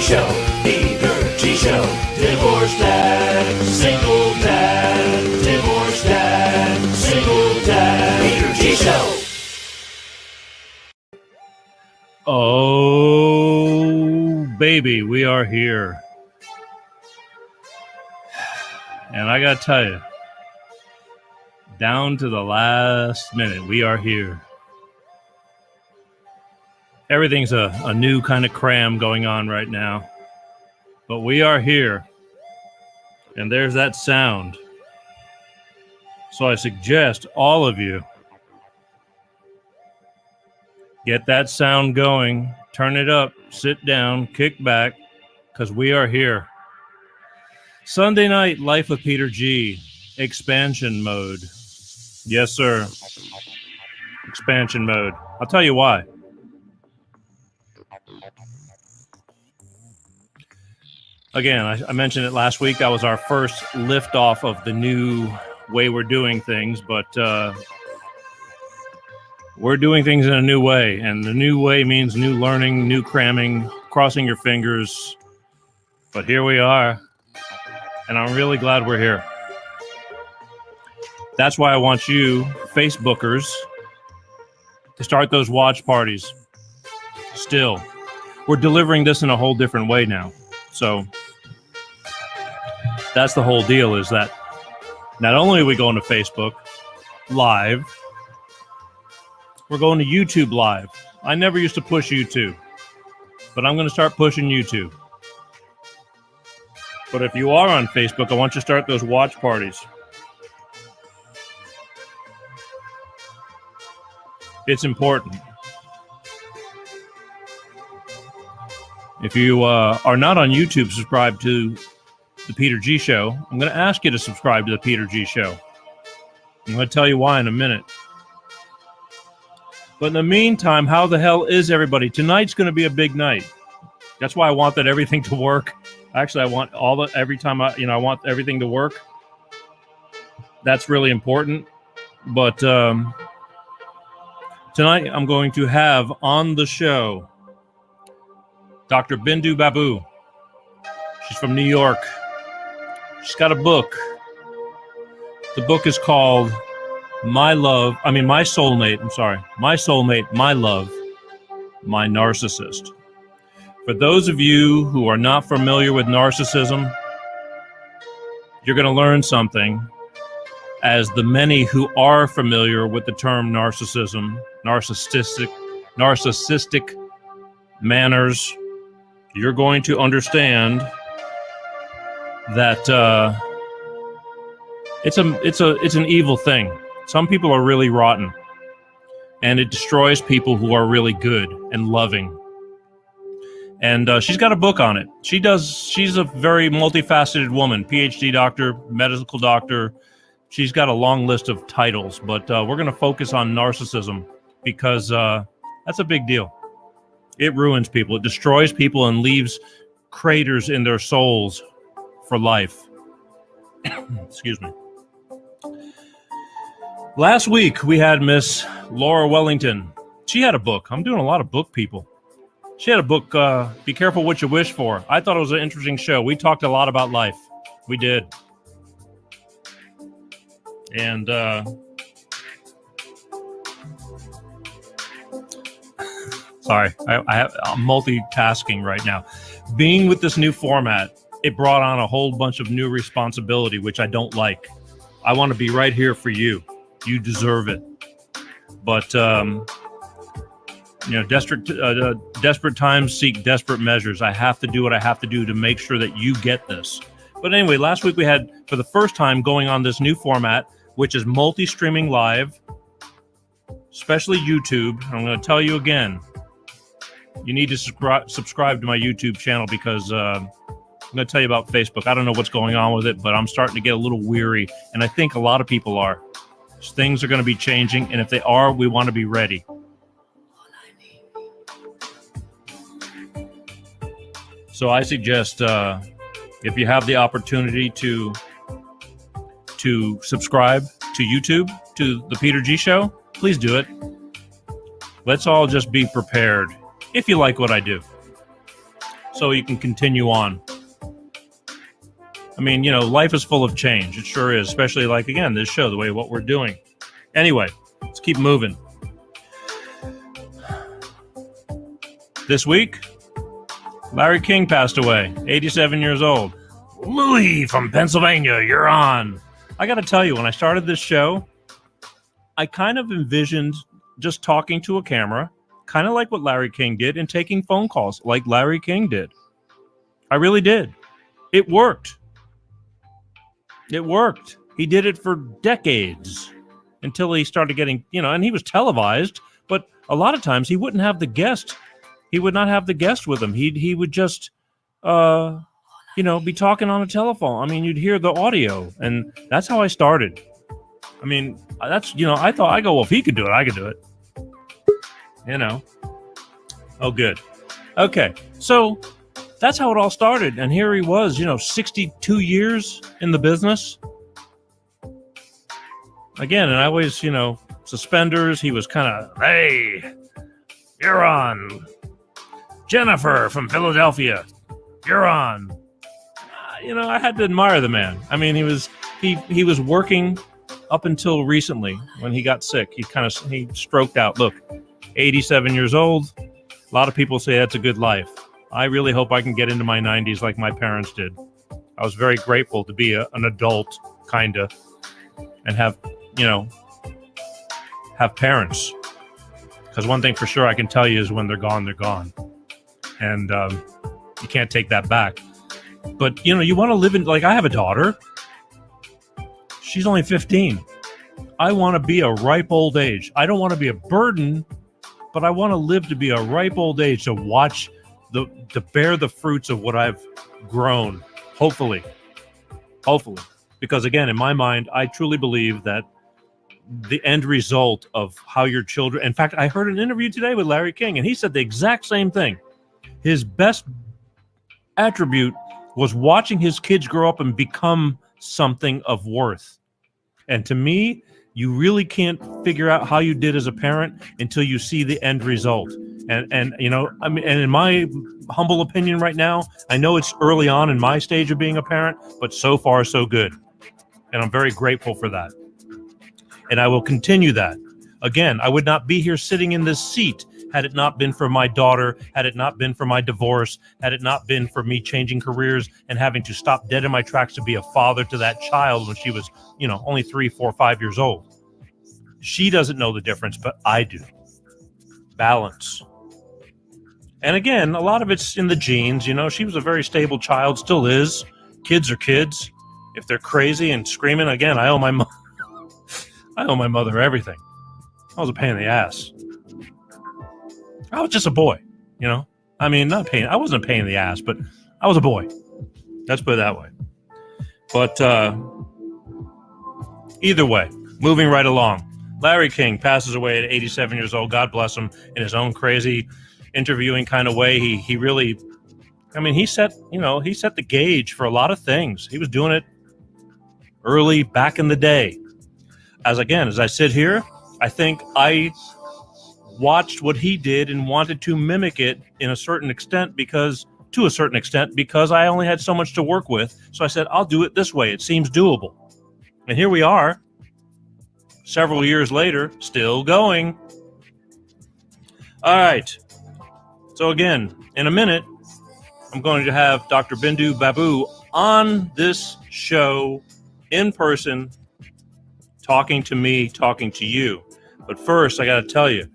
Show, Peter G Show. Divorced dad, single dad, divorced dad, single dad. Peter G Show. Oh, baby, we are here. And I got to tell you, down to the last minute, we are here. Everything's a new kind of cram going on right now. But we are here. And there's that sound. So I suggest all of you get that sound going, turn it up, sit down, kick back, because we are here. Sunday night, Life of Peter G, expansion mode. Yes, sir. Expansion mode. I'll tell you why. Again, I mentioned it last week. That was our first liftoff of the new way we're doing things, but we're doing things in a new way, and the new way means new learning, new cramming, crossing your fingers. But here we are, and I'm really glad we're here. That's why I want you, Facebookers, to start those watch parties. Still, we're delivering this in a whole different way now. So that's the whole deal, is that not only are we going to Facebook Live, we're going to YouTube Live. I never used to push YouTube, but I'm going to start pushing YouTube. But if you are on Facebook, I want you to start those watch parties. It's important. If you are not on YouTube, subscribe to the Peter G Show. I'm going to ask you to subscribe to the Peter G Show. I'm going to tell you why in a minute. But in the meantime, how the hell is everybody? Tonight's going to be a big night. That's why I want that everything to work. Actually, I want every time I want everything to work. That's really important. But tonight I'm going to have on the show Dr. Bindu Babu. She's from New York. She's got a book. The book is called My Soulmate, My Love, My Narcissist. For those of you who are not familiar with narcissism, you're going to learn something. As the many who are familiar with the term narcissism, narcissistic manners, you're going to understand that it's an evil thing. Some people are really rotten, and it destroys people who are really good and loving. And she's got a book on it. She's a very multifaceted woman, PhD doctor, medical doctor. She's got a long list of titles, but we're going to focus on narcissism because that's a big deal. It ruins people. It destroys people and leaves craters in their souls for life. Excuse me. Last week, we had Miss Laura Wellington. She had a book. I'm doing a lot of book people. She had a book, Be Careful What You Wish For. I thought it was an interesting show. We talked a lot about life. We did. And sorry, I'm multitasking right now. Being with this new format, it brought on a whole bunch of new responsibility, which I don't like. I want to be right here for you. You deserve it. But, desperate times seek desperate measures. I have to do what I have to do to make sure that you get this. But anyway, last week we had, for the first time, going on this new format, which is multi-streaming live, especially YouTube. I'm going to tell you again, you need to subscribe to my YouTube channel because I'm going to tell you about Facebook. I don't know what's going on with it, but I'm starting to get a little weary, and I think a lot of people are. Things are going to be changing, and if they are, we want to be ready. So I suggest if you have the opportunity to subscribe to YouTube, to the Peter G Show, please do it. Let's all just be prepared if you like what I do. so you can continue on. I mean, life is full of change. It sure is, especially like, again, this show, the way what we're doing. Anyway, let's keep moving. This week, Larry King passed away, 87 years old. Louis from Pennsylvania, you're on. I got to tell you, when I started this show, I kind of envisioned just talking to a camera, kind of like what Larry King did, and taking phone calls like Larry King did. I really did. It worked. It worked. He did it for decades until he started getting, and he was televised, but a lot of times he wouldn't have the guest. He would not have the guest with him. He would just, be talking on a telephone. I mean, you'd hear the audio, and that's how I started. I mean, that's, I thought, well, if he could do it, I could do it. Oh, good. Okay. So that's how it all started. And here he was, 62 years in the business. Again, and I always, suspenders. He was kind of, hey, you're on. Jennifer from Philadelphia, you're on. I had to admire the man. I mean, he was working up until recently when he got sick. He stroked out. Look, 87 years old. A lot of people say that's a good life. I really hope I can get into my 90s like my parents did. I was very grateful to be an adult, kind of, and have parents. Because one thing for sure I can tell you is when they're gone, they're gone. And you can't take that back. But, you want to live in, like, I have a daughter. She's only 15. I want to be a ripe old age. I don't want to be a burden, but I want to live to be a ripe old age to watch to bear the fruits of what I've grown, hopefully. Because again, in my mind, I truly believe that the end result of how your children, in fact, I heard an interview today with Larry King, and he said the exact same thing. His best attribute was watching his kids grow up and become something of worth. And to me, you really can't figure out how you did as a parent until you see the end result. And and in my humble opinion right now, I know it's early on in my stage of being a parent, but so far so good. And I'm very grateful for that. And I will continue that. Again, I would not be here sitting in this seat had it not been for my daughter, had it not been for my divorce, had it not been for me changing careers and having to stop dead in my tracks to be a father to that child when she was, only 3, 4, 5 years old. She doesn't know the difference, but I do. Balance. And again, a lot of it's in the genes. She was a very stable child, still is. Kids are kids. If they're crazy and screaming, again, I owe my mother everything. I was a pain in the ass. I was just a boy, I mean, I wasn't a pain in the ass, but I was a boy. Let's put it that way. But either way, moving right along. Larry King passes away at 87 years old. God bless him, in his own crazy interviewing kind of way. He really, he set the gauge for a lot of things. He was doing it early back in the day. As I sit here, I think I watched what he did and wanted to mimic it to a certain extent because I only had so much to work with. So I said, I'll do it this way. It seems doable. And here we are, several years later, still going. All right. So again, in a minute, I'm going to have Dr. Bindu Babu on this show in person, talking to me, talking to you. But first, I got to tell you,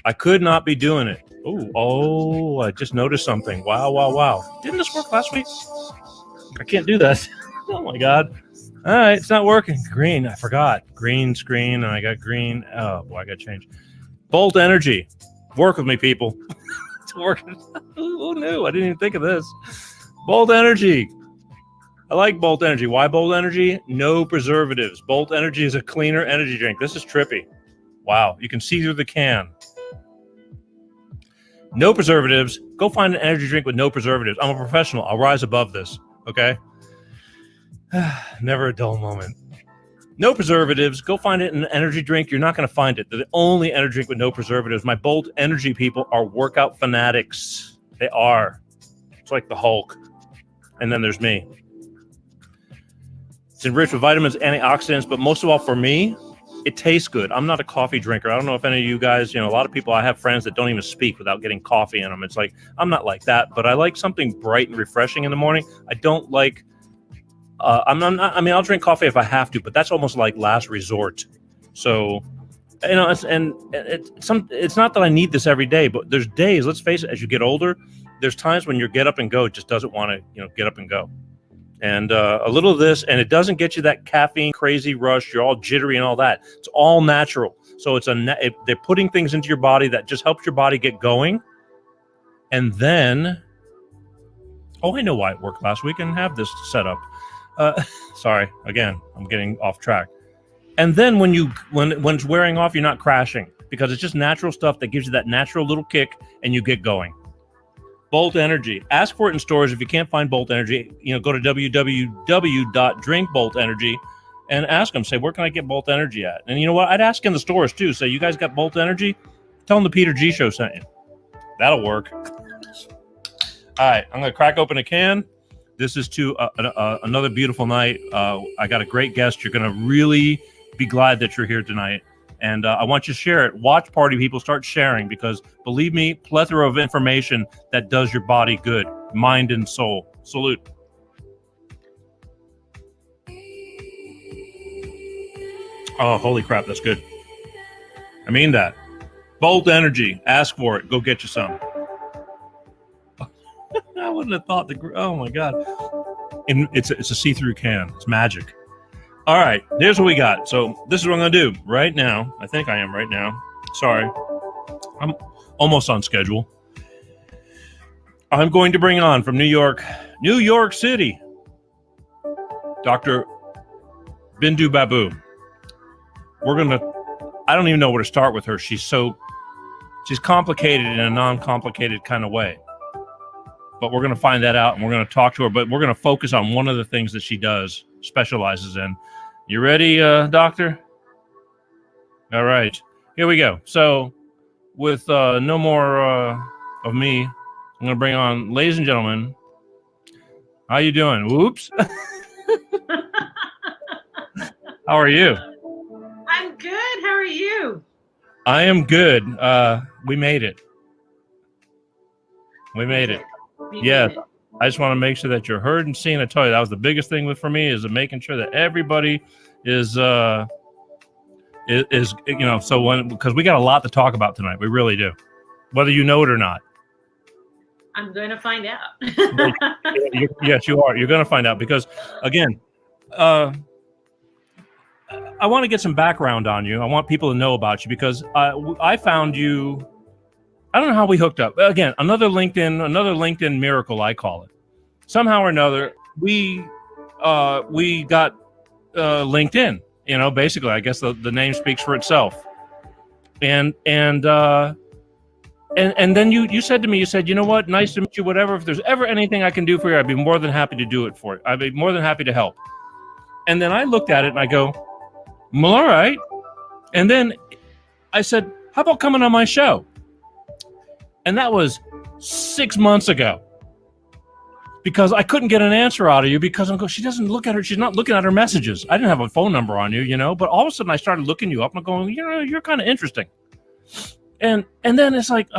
I could not be doing it. Oh, I just noticed something. Wow. Didn't this work last week? I can't do that. Oh, my God. All right, it's not working. Green, I forgot. Green screen, and I got green. Oh, boy, I got to change. Bolt Energy. Work with me, people. It's working. Who knew? I didn't even think of this. Bolt Energy. I like Bolt Energy. Why Bolt Energy? No preservatives. Bolt Energy is a cleaner energy drink. This is trippy. Wow, you can see through the can. No preservatives. Go find an energy drink with no preservatives. I'm a professional. I'll rise above this, okay? Never a dull moment. No preservatives. Go find it in an energy drink. You're not going to find it. They're the only energy drink with no preservatives. My Bolt Energy people are workout fanatics. They are. It's like the Hulk. And then there's me. It's enriched with vitamins, antioxidants, but most of all for me, it tastes good. I'm not a coffee drinker. I don't know if any of you guys, a lot of people, I have friends that don't even speak without getting coffee in them. It's like, I'm not like that, but I like something bright and refreshing in the morning. I don't like, I'll drink coffee if I have to, but that's almost like last resort. So, it's not that I need this every day, but there's days, let's face it, as you get older, there's times when your get up and go just doesn't want to, get up and go. And a little of this, and it doesn't get you that caffeine crazy rush. You're all jittery and all that. It's all natural. So they're putting things into your body that just helps your body get going. And then, I know why it worked last week and have this set up. Sorry, again, I'm getting off track. And then when it's wearing off, you're not crashing because it's just natural stuff that gives you that natural little kick and you get going. Bolt Energy. Ask for it in stores. If you can't find Bolt Energy, go to www.drinkboltenergy and ask them, say, where can I get Bolt Energy at? And you know what? I'd ask in the stores too. Say, you guys got Bolt Energy? Tell them the Peter G Show sent you. That'll work. All right. I'm going to crack open a can. This is to another beautiful night. I got a great guest. You're going to really be glad that you're here tonight. And I want you to share it. Watch party people, start sharing, because believe me, plethora of information that does your body good, mind and soul. Salute. Oh, holy crap, that's good. I mean that. Bolt Energy. Ask for it. Go get you some. I wouldn't have thought oh my God. And it's a see-through can. It's magic. All right, here's what we got. So this is what I'm going to do right now. I think I am right now. Sorry. I'm almost on schedule. I'm going to bring on from New York City, Dr. Bindu Babu. I don't even know where to start with her. She's complicated in a non-complicated kind of way. But we're going to find that out, and we're going to talk to her. But we're going to focus on one of the things that she specializes in. You ready, doctor? All right, here we go. So with no more of me, I'm going to bring on, ladies and gentlemen, how you doing? Whoops. How are you? I'm good. How are you? I am good. We made it. We made it. Yes. I just want to make sure that you're heard and seen. I tell you, that was the biggest thing for me, is making sure that everybody is so because we got a lot to talk about tonight. We really do, whether you know it or not. I'm going to find out. Yes, you are. You're going to find out because, again, I want to get some background on you. I want people to know about you because I found you. I don't know how we hooked up. Again, another LinkedIn miracle, I call it. Somehow or another, we got LinkedIn. Basically, I guess the name speaks for itself. And then you said to me, you know what? Nice to meet you. Whatever. If there's ever anything I can do for you, I'd be more than happy to do it for you. I'd be more than happy to help. And then I looked at it and I go, well, all right. And then I said, how about coming on my show? And that was 6 months ago, because I couldn't get an answer out of you because she doesn't look at her. She's not looking at her messages. I didn't have a phone number on you, but all of a sudden I started looking you up and going, you're kind of interesting. And then it's like,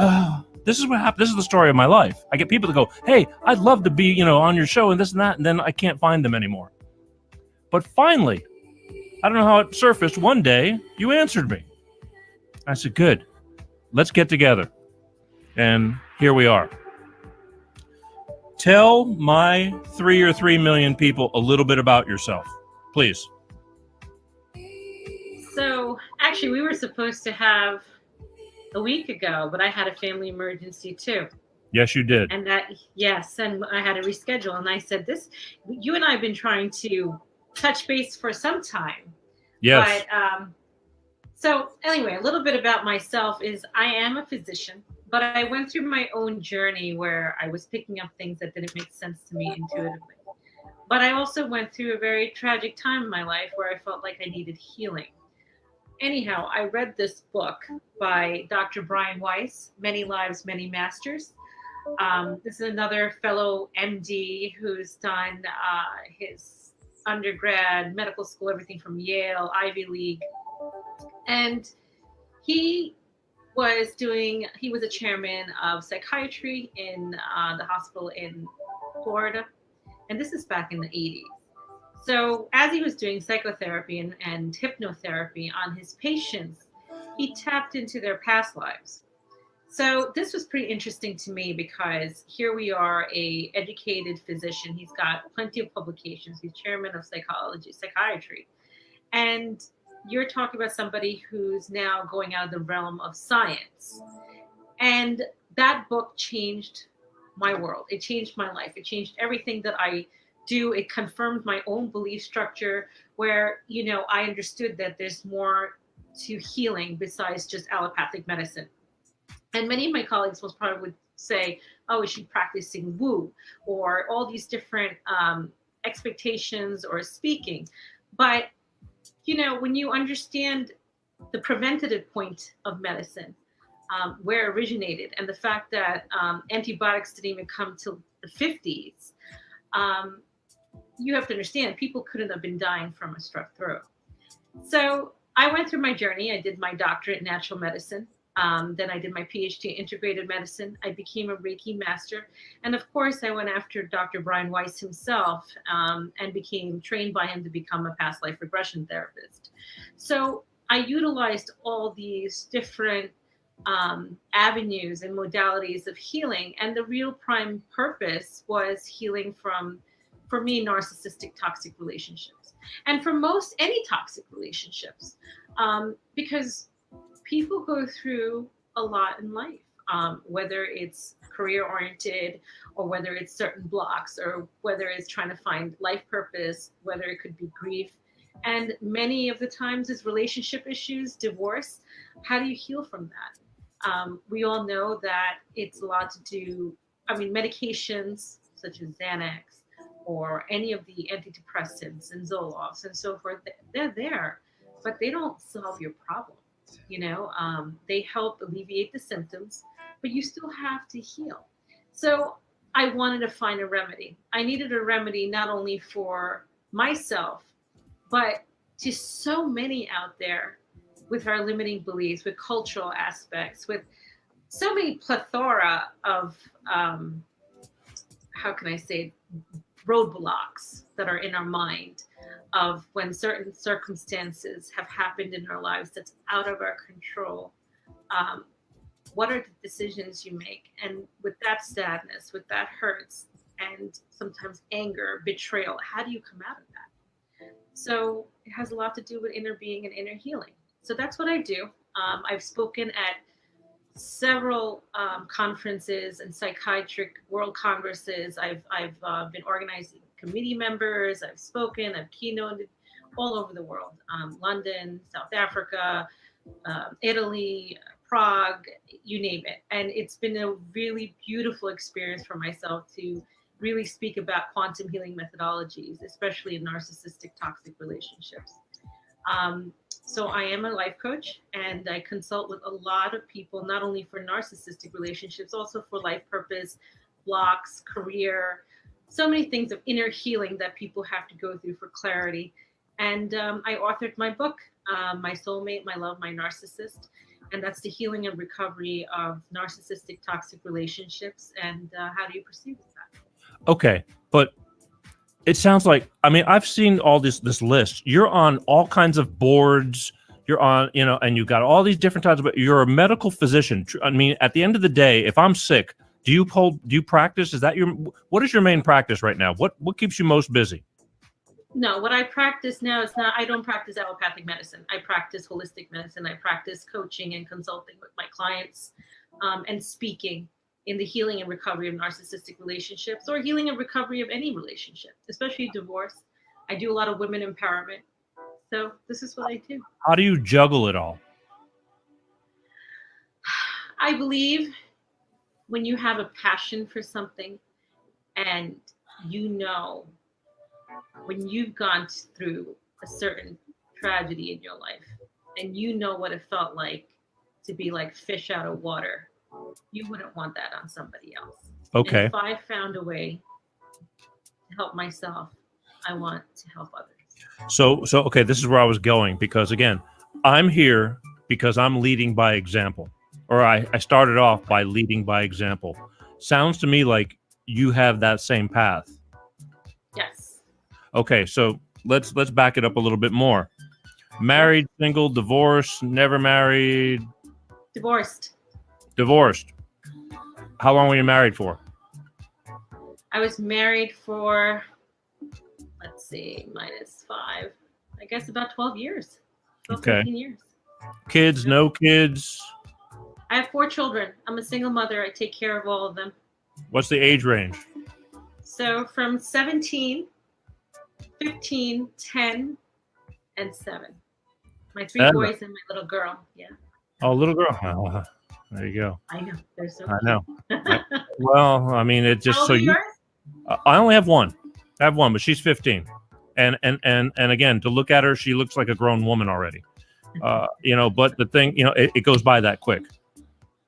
this is what happened. This is the story of my life. I get people to go, hey, I'd love to be, on your show and this and that. And then I can't find them anymore. But finally, I don't know how it surfaced. One day you answered me. I said, good, let's get together. And here we are. Tell my 3 million people a little bit about yourself, please. So actually, we were supposed to have a week ago, but I had a family emergency too. Yes, you did. And and I had to reschedule. And I said, you and I have been trying to touch base for some time. Yes. But, so anyway, a little bit about myself is I am a physician, but I went through my own journey where I was picking up things that didn't make sense to me intuitively. But I also went through a very tragic time in my life where I felt like I needed healing. Anyhow, I read this book by Dr. Brian Weiss, Many Lives, Many Masters. This is another fellow MD who's done his undergrad, medical school, everything from Yale, Ivy League. And he he was a chairman of psychiatry in the hospital in Florida. And this is back in the 80s. So as he was doing psychotherapy and hypnotherapy on his patients, he tapped into their past lives. So this was pretty interesting to me because here we are, a educated physician. He's got plenty of publications. He's chairman of psychiatry. And you're talking about somebody who's now going out of the realm of science. And that book changed my world. It changed my life. It changed everything that I do. It confirmed my own belief structure where, I understood that there's more to healing besides just allopathic medicine. And many of my colleagues most probably would say, oh, is she practicing woo or all these different expectations or speaking? But, when you understand the preventative point of medicine, where it originated, and the fact that antibiotics didn't even come till the 50s, you have to understand people couldn't have been dying from a strep throat. So I went through my journey. I did my doctorate in natural medicine. Then I did my PhD in integrated medicine. I became a Reiki master. And of course, I went after Dr. Brian Weiss himself and became trained by him to become a past life regression therapist. So I utilized all these different avenues and modalities of healing. And the real prime purpose was healing from, for me, narcissistic toxic relationships. And for most, any toxic relationships. Because people go through a lot in life, whether it's career-oriented or whether it's certain blocks or whether it's trying to find life purpose, whether it could be grief. And many of the times it's relationship issues, divorce. How do you heal from that? We all know that it's a lot to do, medications such as Xanax or any of the antidepressants and Zoloft and so forth, they're there, but they don't solve your problem. They help alleviate the symptoms, but you still have to heal. So I wanted to find a remedy. I needed a remedy not only for myself, but to so many out there with our limiting beliefs, with cultural aspects, with so many plethora of, how can I say, roadblocks that are in our mind of when certain circumstances have happened in our lives that's out of our control. What are the decisions you make? And with that sadness, with that hurts, and sometimes anger, betrayal, how do you come out of that? So it has a lot to do with inner being and inner healing. So that's what I do. I've spoken at several conferences and psychiatric world congresses. I've been organizing committee members. I've spoken. I've keynoted all over the world. London, South Africa, Italy, Prague, you name it. And it's been a really beautiful experience for myself to really speak about quantum healing methodologies, especially in narcissistic toxic relationships. So I am a life coach, and I consult with a lot of people, not only for narcissistic relationships, also for life purpose, blocks, career, so many things of inner healing that people have to go through for clarity. And I authored my book, My Soulmate, My Love, My Narcissist. And that's the healing and recovery of narcissistic toxic relationships. And how do you proceed with that? Okay, but it sounds like, I've seen all this list. You're on all kinds of boards. You're on, and you've got all these different types of, you're a medical physician. At the end of the day, if I'm sick, do you practice? What is your main practice right now? What keeps you most busy? No, what I practice now is I don't practice allopathic medicine. I practice holistic medicine. I practice coaching and consulting with my clients and speaking in the healing and recovery of narcissistic relationships or healing and recovery of any relationship, especially divorce. I do a lot of women empowerment. So this is what I do. How do you juggle it all? I believe when you have a passion for something and when you've gone through a certain tragedy in your life and you know what it felt like to be like fish out of water you wouldn't want that on somebody else. Okay. And if I found a way to help myself, I want to help others. So okay, this is where I was going, because again, I'm here because I'm leading by example, or I started off by leading by example. Sounds to me like you have that same path. Yes. Okay, so let's back it up a little bit more. Married, single, divorced, never married, Divorced. divorced. How long were you married for? I was married for, let's see, -5. I guess about 12 years. 12, Okay. 13 years. Kids, no kids. I have 4 children. I'm a single mother. I take care of all of them. What's the age range? So from 17, 15, 10, and 7. My 3 Seven. boys and my little girl. Yeah, Oh, little girl. Oh, there you go. I know. They're so I know. cute. Well, I mean, it just How old so are you. yours? I only have one. I have one, but she's 15. And again, to look at her, she looks like a grown woman already. But the thing, it goes by that quick.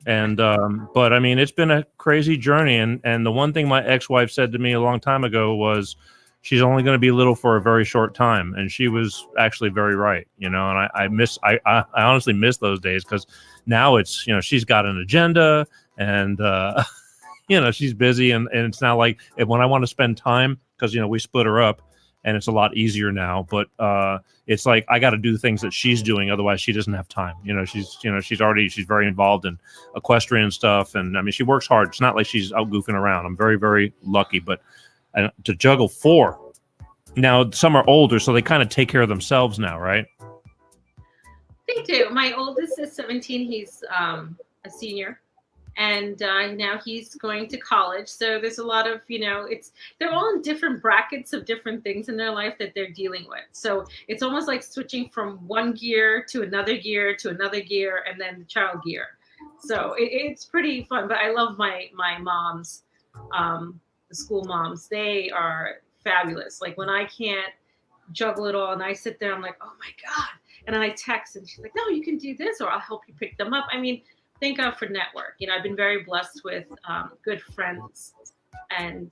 And but I mean, it's been a crazy journey. And the one thing my ex-wife said to me a long time ago was, she's only going to be little for a very short time, and she was actually very right. And I honestly miss those days, because now it's she's got an agenda, and she's busy, and it's not like when I want to spend time, because we split her up, and it's a lot easier now. But it's like I got to do things that she's doing, otherwise she doesn't have time. She's very involved in equestrian stuff, and I mean, she works hard. It's not like she's out goofing around. I'm very, very lucky, but to juggle 4. Now some are older, so they kind of take care of themselves now, right? They do. My oldest is 17. He's a senior, and now he's going to college. So there's a lot of, they're all in different brackets of different things in their life that they're dealing with. So it's almost like switching from one gear to another gear to another gear, and then the child gear. So it's pretty fun. But I love my moms, the school moms. They are fabulous. Like when I can't juggle it all and I sit there, I'm like, oh my God. And then I text and she's like, no, you can do this, or I'll help you pick them up. I mean, thank God for network. I've been very blessed with good friends and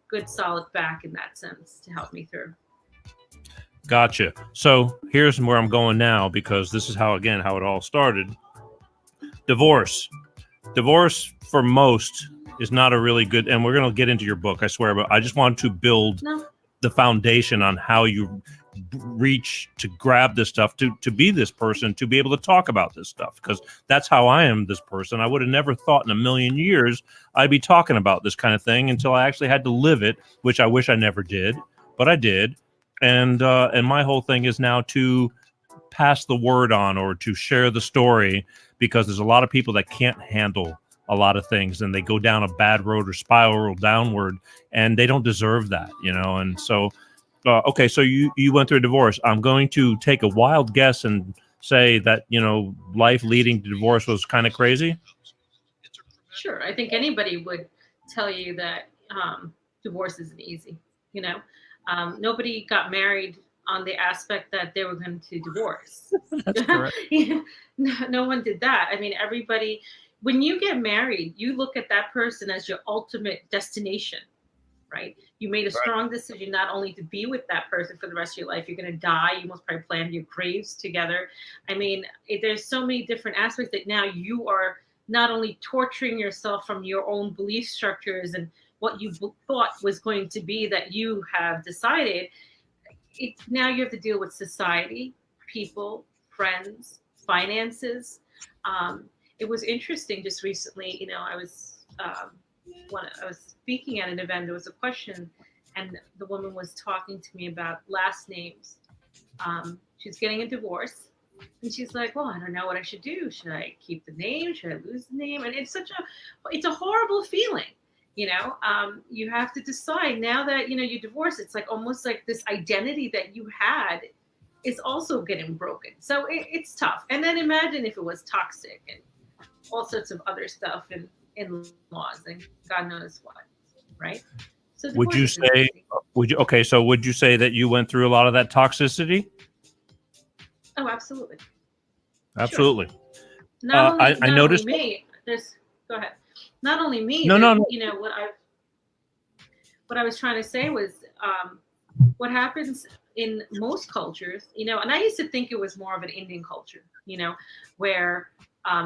good solid back in that sense to help me through. Gotcha. So here's where I'm going now, because this is how it all started. Divorce for most is not a really good, and we're going to get into your book, I swear, but I just want to build the foundation on how you reach to grab this stuff, to be this person, to be able to talk about this stuff, because that's how I am this person. I would have never thought in a million years I'd be talking about this kind of thing until I actually had to live it, which I wish I never did, but I did. And my whole thing is now to pass the word on, or to share the story, because there's a lot of people that can't handle a lot of things, and they go down a bad road or spiral downward, and they don't deserve that, and so okay, so you went through a divorce. I'm going to take a wild guess and say that life leading to divorce was kind of crazy. Sure. I think anybody would tell you that divorce isn't easy. Nobody got married on the aspect that they were going to divorce. That's correct. No one did that. I mean, everybody, when you get married, you look at that person as your ultimate destination, right? You made a strong decision not only to be with that person for the rest of your life. You're going to die. You most probably planned your graves together. I mean, there's so many different aspects that now you are not only torturing yourself from your own belief structures and what you thought was going to be that you have decided. Now you have to deal with society, people, friends, finances. It was interesting just recently, I was speaking at an event, there was a question, and the woman was talking to me about last names. She's getting a divorce, and she's like, well, I don't know what I should do. Should I keep the name? Should I lose the name? And it's a horrible feeling. You have to decide now that, you divorce. It's like almost like this identity that you had is also getting broken. So it's tough. And then imagine if it was toxic and all sorts of other stuff and in-laws and God knows what, right? So would you say that you went through a lot of that toxicity? Oh, absolutely. Absolutely. Sure. I noticed me. go ahead. Not only me, No, no, no. you know, what I was trying to say was what happens in most cultures, you know, and I used to think it was more of an Indian culture, you know, where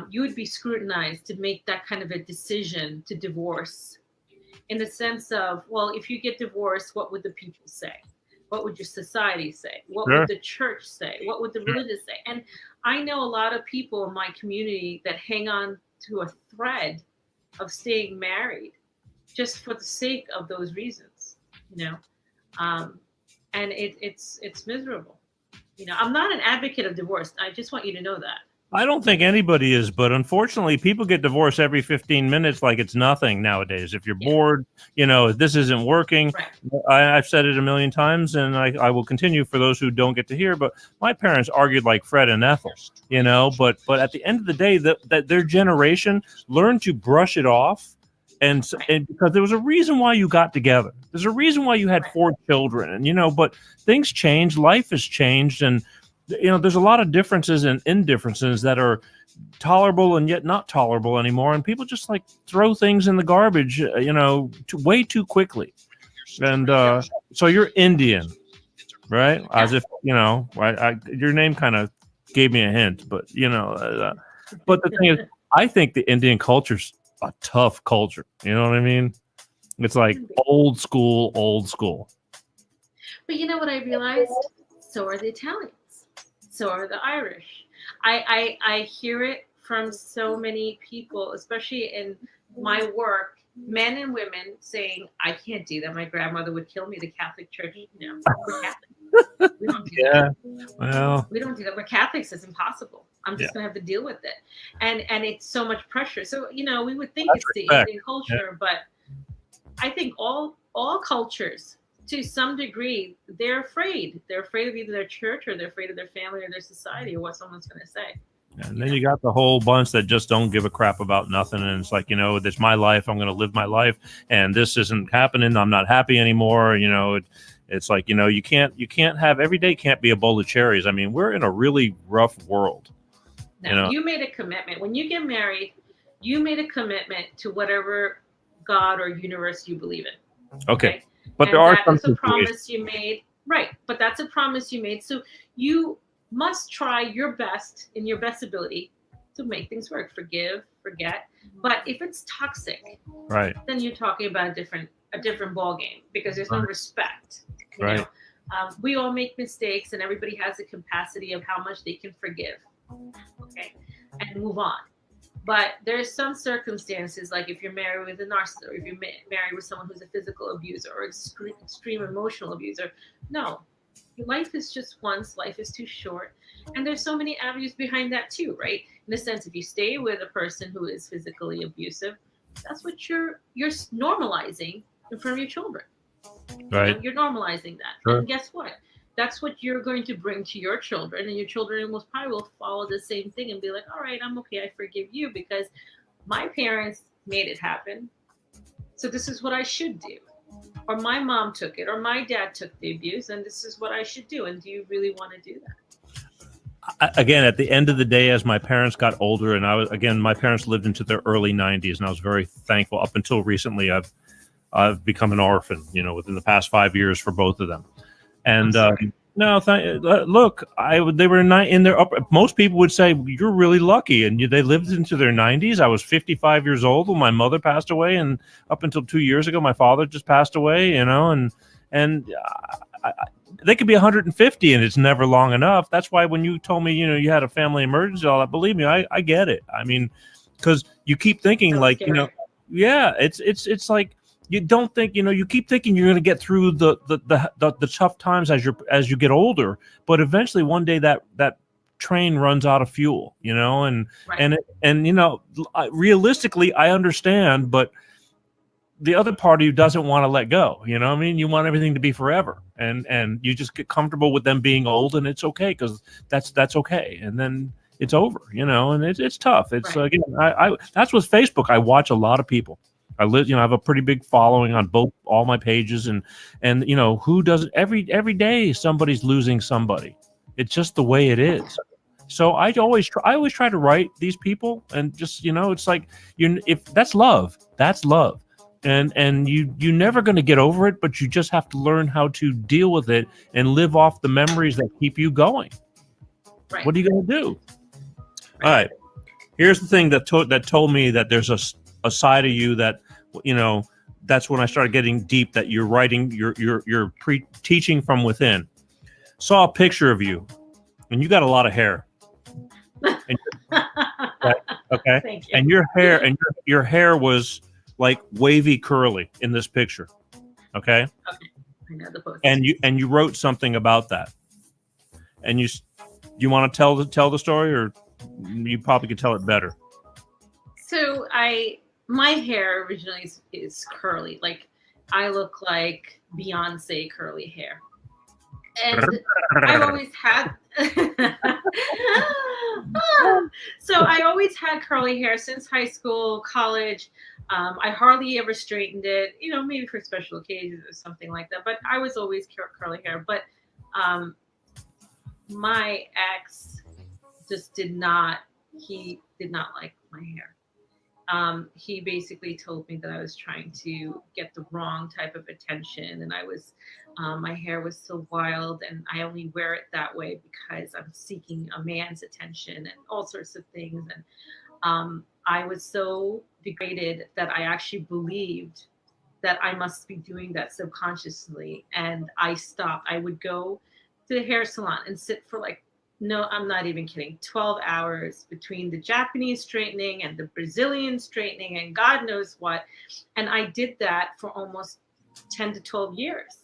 you would be scrutinized to make that kind of a decision to divorce, in the sense of, well, if you get divorced, what would the people say? What would your society say? What Sure. would the church say? What would the religious say? And I know a lot of people in my community that hang on to a thread of staying married just for the sake of those reasons, you know. And it's miserable. You know, I'm not an advocate of divorce. I just want you to know that. I don't think anybody is, but unfortunately, people get divorced every 15 minutes like it's nothing nowadays. If you're bored, you know, this isn't working. Right. I've said it a million times, and I will continue for those who don't get to hear, but my parents argued like Fred and Ethel, you know, but at the end of the day, that their generation learned to brush it off. And because there was a reason why you got together. There's a reason why you had 4 children, and, you know, but things change, life has changed, and, you know, there's a lot of differences and indifferences that are tolerable and yet not tolerable anymore. And people just like throw things in the garbage, you know, way too quickly. And so you're Indian, right? As if, you know, your name kind of gave me a hint, but, you know, but the thing is, I think the Indian culture's a tough culture. You know what I mean? It's like old school. But you know what I realized? So are the Italians. So are the Irish. I hear it from so many people, especially in my work, men and women saying, I can't do that. My grandmother would kill me. The Catholic Church, no, we're Catholic. We don't do that. Well, we don't do that. We're Catholics. It's impossible. I'm just going to have to deal with it. And it's so much pressure. So, you know, we would think it's the Indian culture, but I think all cultures, to some degree, they're afraid. They're afraid of either their church, or they're afraid of their family or their society, or what someone's going to say. And then you got the whole bunch that just don't give a crap about nothing. And it's like, you know, it's my life. I'm going to live my life. And this isn't happening. I'm not happy anymore. You know, it's like, you know, you can't have, every day can't be a bowl of cherries. I mean, we're in a really rough world. Now, you know? You made a commitment. When you get married, you made a commitment to whatever God or universe you believe in. Okay. But and there are some that's a promise you made. Right. But that's a promise you made. So you must try your best, in your best ability, to make things work. Forgive, forget. But if it's toxic, right, then you're talking about a different ball game, because there's no respect. Right. You know? We all make mistakes, and everybody has the capacity of how much they can forgive. Okay. And move on. But there's some circumstances, like if you're married with a narcissist, or if you're married with someone who's a physical abuser or extreme emotional abuser. No, life is just once. Life is too short. And there's so many avenues behind that too, right? In the sense, if you stay with a person who is physically abusive, that's what you're normalizing in front of your children. Right. You know, you're normalizing that. Sure. And guess what? That's what you're going to bring to your children, and your children most probably will follow the same thing and be like, all right, I'm okay. I forgive you because my parents made it happen. So this is what I should do. Or my mom took it, or my dad took the abuse, and this is what I should do. And do you really want to do that? Again, at the end of the day, as my parents got older, and my parents lived into their early 90s, and I was very thankful. Up until recently, I've become an orphan, you know, within the past 5 years for both of them. And look, they were in their upper. Most people would say you're really lucky, and they lived into their 90s. I was 55 years old when my mother passed away, and up until 2 years ago, my father just passed away. You know, and they could be 150, and it's never long enough. That's why when you told me, you know, you had a family emergency, all that, believe me, I get it. I mean, because you keep thinking like, you know, yeah, it's like. You don't think, you know, you keep thinking you're going to get through the tough times as you get older, but eventually one day that train runs out of fuel, you know, and you know, realistically, I understand, but the other part of you doesn't want to let go, you know what I mean? You want everything to be forever, and you just get comfortable with them being old, and it's okay because that's okay, and then it's over, you know, and it's tough. It's again, I that's with Facebook. I watch a lot of people. I have a pretty big following on all my pages, and you know, who does every day somebody's losing somebody. It's just the way it is. So I always try to write these people, and just, it's like, if that's love, that's love. And you're never going to get over it, but you just have to learn how to deal with it and live off the memories that keep you going. Right. What are you going to do? All right. Here's the thing that told me that there's a side of you that, that's when I started getting deep, that you're writing, you're teaching from within. Saw a picture of you, and you got a lot of hair. And, okay. Thank you. And your hair was like wavy curly in this picture. Okay. Okay. I know the post. And you wrote something about that. And you want to tell the story, or you probably could tell it better? So my hair originally is curly. Like, I look like Beyonce curly hair. And I've always had so I always had curly hair since high school, college. I hardly ever straightened it, maybe for special occasions or something like that. But I was always curly hair. But my ex just did not like my hair. He basically told me that I was trying to get the wrong type of attention, and my hair was so wild, and I only wear it that way because I'm seeking a man's attention and all sorts of things. And I was so degraded that I actually believed that I must be doing that subconsciously, and I stopped. I would go to the hair salon and sit for no, I'm not even kidding, 12 hours between the Japanese straightening and the Brazilian straightening and God knows what. And I did that for almost 10 to 12 years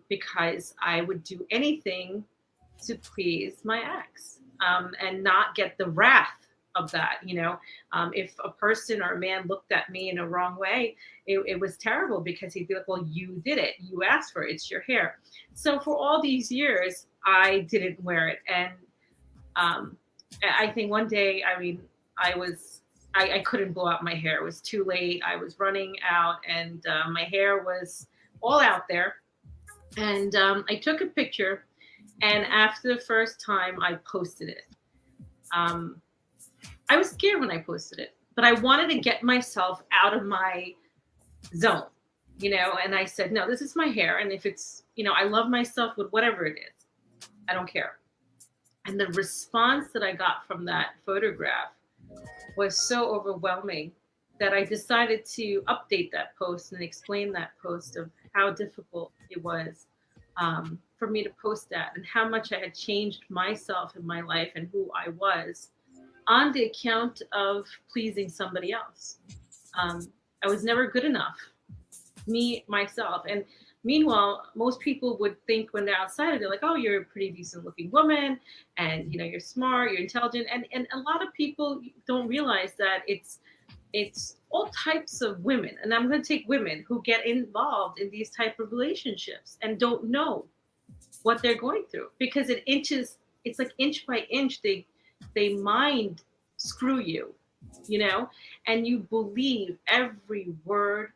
because I would do anything to please my ex and not get the wrath of that. If a person or a man looked at me in a wrong way, it was terrible, because he'd be like, well, you did it. You asked for it. It's your hair. So for all these years, I didn't wear it. And I think one day, I couldn't blow out my hair. It was too late. I was running out, and my hair was all out there. And I took a picture, and after the first time I posted it, I was scared when I posted it, but I wanted to get myself out of my zone, and I said, no, this is my hair. And if it's, I love myself with whatever it is, I don't care. And the response that I got from that photograph was so overwhelming that I decided to update that post and explain that post of how difficult it was for me to post that, and how much I had changed myself in my life and who I was on the account of pleasing somebody else. I was never good enough, myself. And meanwhile, most people would think when they're outside, they're like, oh, you're a pretty decent looking woman, and you're smart, you're intelligent. And a lot of people don't realize that it's all types of women. And I'm going to take women who get involved in these type of relationships and don't know what they're going through, because it's like inch by inch, they mind screw you, and you believe every word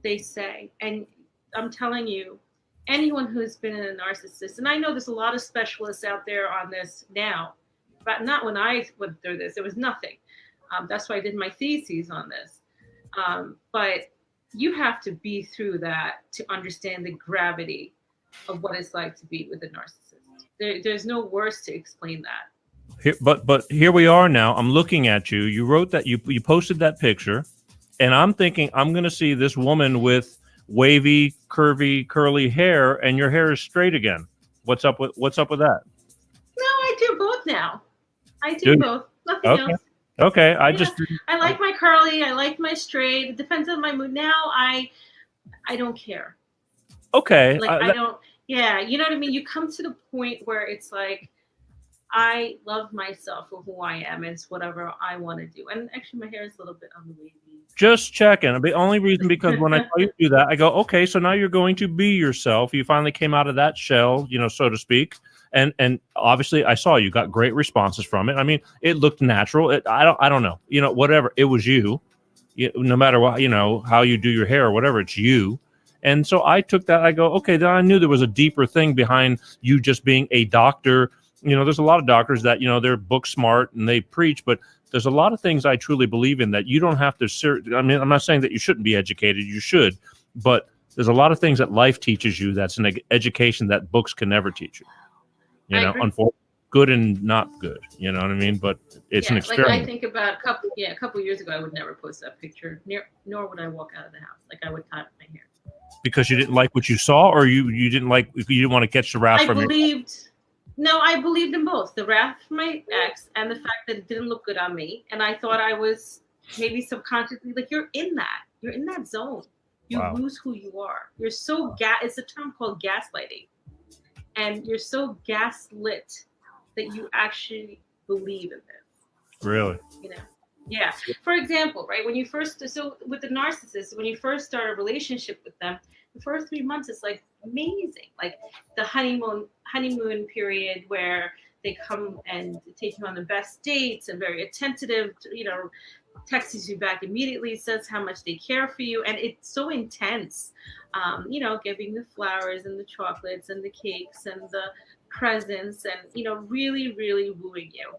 they say. And I'm telling you, anyone who's been a narcissist, and I know there's a lot of specialists out there on this now, but not when I went through this. There was nothing. That's why I did my thesis on this. But you have to be through that to understand the gravity of what it's like to be with a narcissist. There's no words to explain that. Here, but here we are now. I'm looking at you. You wrote that, you posted that picture, and I'm thinking I'm going to see this woman with wavy, curvy, curly hair, and your hair is straight again. What's up with that? No, I do both now. I do both. Nothing else. Okay. I like my curly. I like my straight. It depends on my mood. Now I don't care. Okay. I don't. Yeah, you know what I mean. You come to the point where it's like, I love myself for who I am, and it's whatever I want to do. And actually, my hair is a little bit on the wavy. Just checking. The only reason, because when I saw you do that, I go, okay, so now you're going to be yourself. You finally came out of that shell, so to speak. And obviously, I saw you got great responses from it. I mean, it looked natural. I don't know, whatever. It was you. No matter what, how you do your hair or whatever, it's you. And so I took that. I go, okay, then I knew there was a deeper thing behind you just being a doctor there's a lot of doctors that, they're book smart and they preach, but there's a lot of things I truly believe in that you don't have to. I mean, I'm not saying that you shouldn't be educated. You should, but there's a lot of things that life teaches you that's an education that books can never teach you. Unfortunately, good and not good. You know what I mean? But it's an experience. Like I think about a couple years ago, I would never post that picture, nor would I walk out of the house. Like I would tie up my hair. Because you didn't like what you saw, or you didn't want to catch the wrath from your... No, I believed in both the wrath from my ex and the fact that it didn't look good on me. And I thought I was maybe subconsciously like, you're in that zone. You lose who you are. You're so it's a term called gaslighting. And you're so gaslit that you actually believe in this. Really? Yeah. For example, right, when you first, so with the narcissist, when you first start a relationship with them, the first 3 months is like amazing, like the honeymoon period where they come and take you on the best dates and very attentive, texts you back immediately, says how much they care for you, and it's so intense. Giving the flowers and the chocolates and the cakes and the presents and really, really wooing you.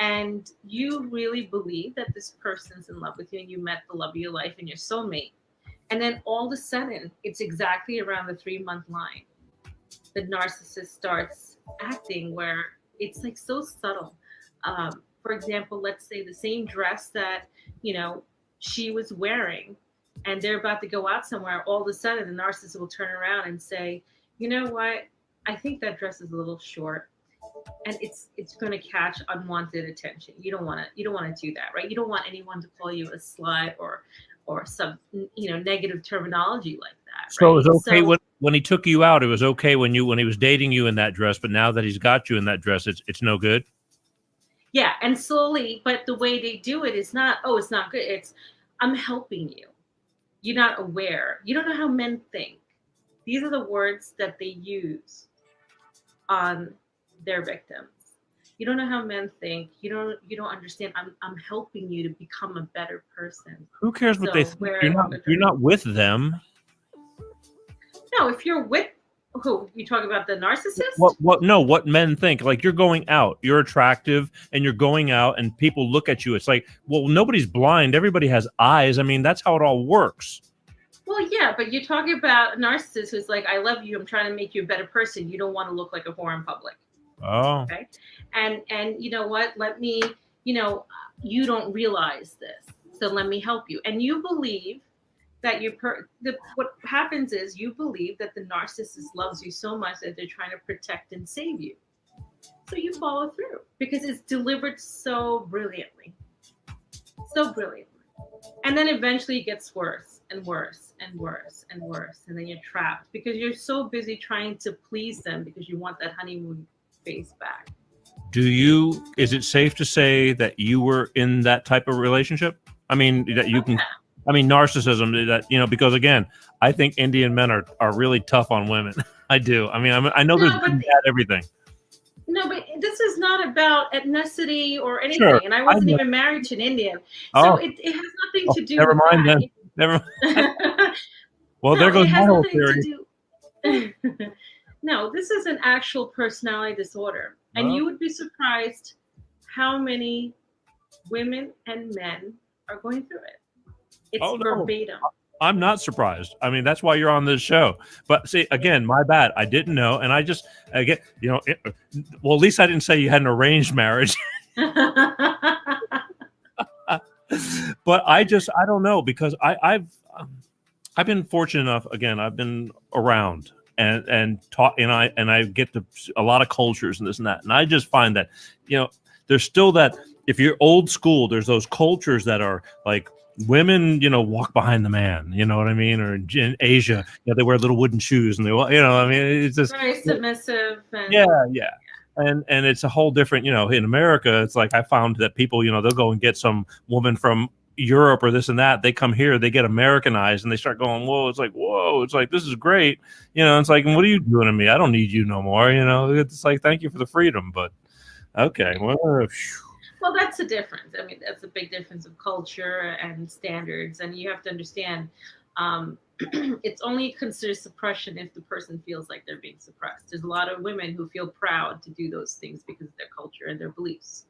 And you really believe that this person's in love with you and you met the love of your life and your soulmate. And then all of a sudden, it's exactly around the 3-month line. The narcissist starts acting where it's like so subtle. For example, let's say the same dress that, she was wearing and they're about to go out somewhere. All of a sudden, the narcissist will turn around and say, you know what? I think that dress is a little short. And it's going to catch unwanted attention. You don't want to do that, right? You don't want anyone to call you a slut or some negative terminology like that. So right? it was okay when he took you out. It was okay when he was dating you in that dress, but now that he's got you in that dress, it's no good. Yeah, and slowly, but the way they do it is not. Oh, it's not good. It's I'm helping you. You're not aware. You don't know how men think. These are the words that they use on their victims. You don't know how men think. You don't understand. I'm helping you to become a better person. Who cares what they think? You're not with them. No, if you're with who? You talking about the narcissist? What men think. Like you're going out, you're attractive, and you're going out, and people look at you. It's like, well, nobody's blind. Everybody has eyes. I mean, that's how it all works. Well, yeah, but you're talking about a narcissist who's like, I love you. I'm trying to make you a better person. You don't want to look like a whore in public. Oh. Okay. And you know what? Let me, you don't realize this. So let me help you. And you believe that what happens is you believe that the narcissist loves you so much that they're trying to protect and save you. So you follow through because it's delivered so brilliantly. So brilliantly. And then eventually it gets worse and worse and worse and worse. And then you're trapped because you're so busy trying to please them because you want that honeymoon phase back. Is it safe to say that you were in that type of relationship? I mean, that you can, I mean, narcissism, that, because again, I think Indian men are really tough on women. I do. I mean, I know there's bad everything. No, but this is not about ethnicity or anything. Sure, and I wasn't even married to an Indian. So it has nothing to do with mind that. Then. Never mind. Well, there goes my whole theory. No, this is an actual personality disorder. And you would be surprised how many women and men are going through it. It's verbatim. I'm not surprised. I mean, that's why you're on this show. But see, again, my bad. I didn't know. And at least I didn't say you had an arranged marriage. But I don't know, because I've been fortunate enough. Again, I've been around and taught, and I get to a lot of cultures and this and that. And I just find that, there's still that, if you're old school, there's those cultures that are like, women, walk behind the man, you know what I mean? Or in Asia, they wear little wooden shoes and it's just very submissive. And, yeah. And it's a whole different, in America, it's like I found that people, they'll go and get some woman from Europe or this and that. They come here, they get Americanized and they start going, whoa, it's like, this is great. It's like, what are you doing to me? I don't need you no more. It's like, thank you for the freedom, but okay. Well, that's a difference. I mean, that's a big difference of culture and standards. And you have to understand, it's only considered suppression if the person feels like they're being suppressed. There's a lot of women who feel proud to do those things because of their culture and their beliefs.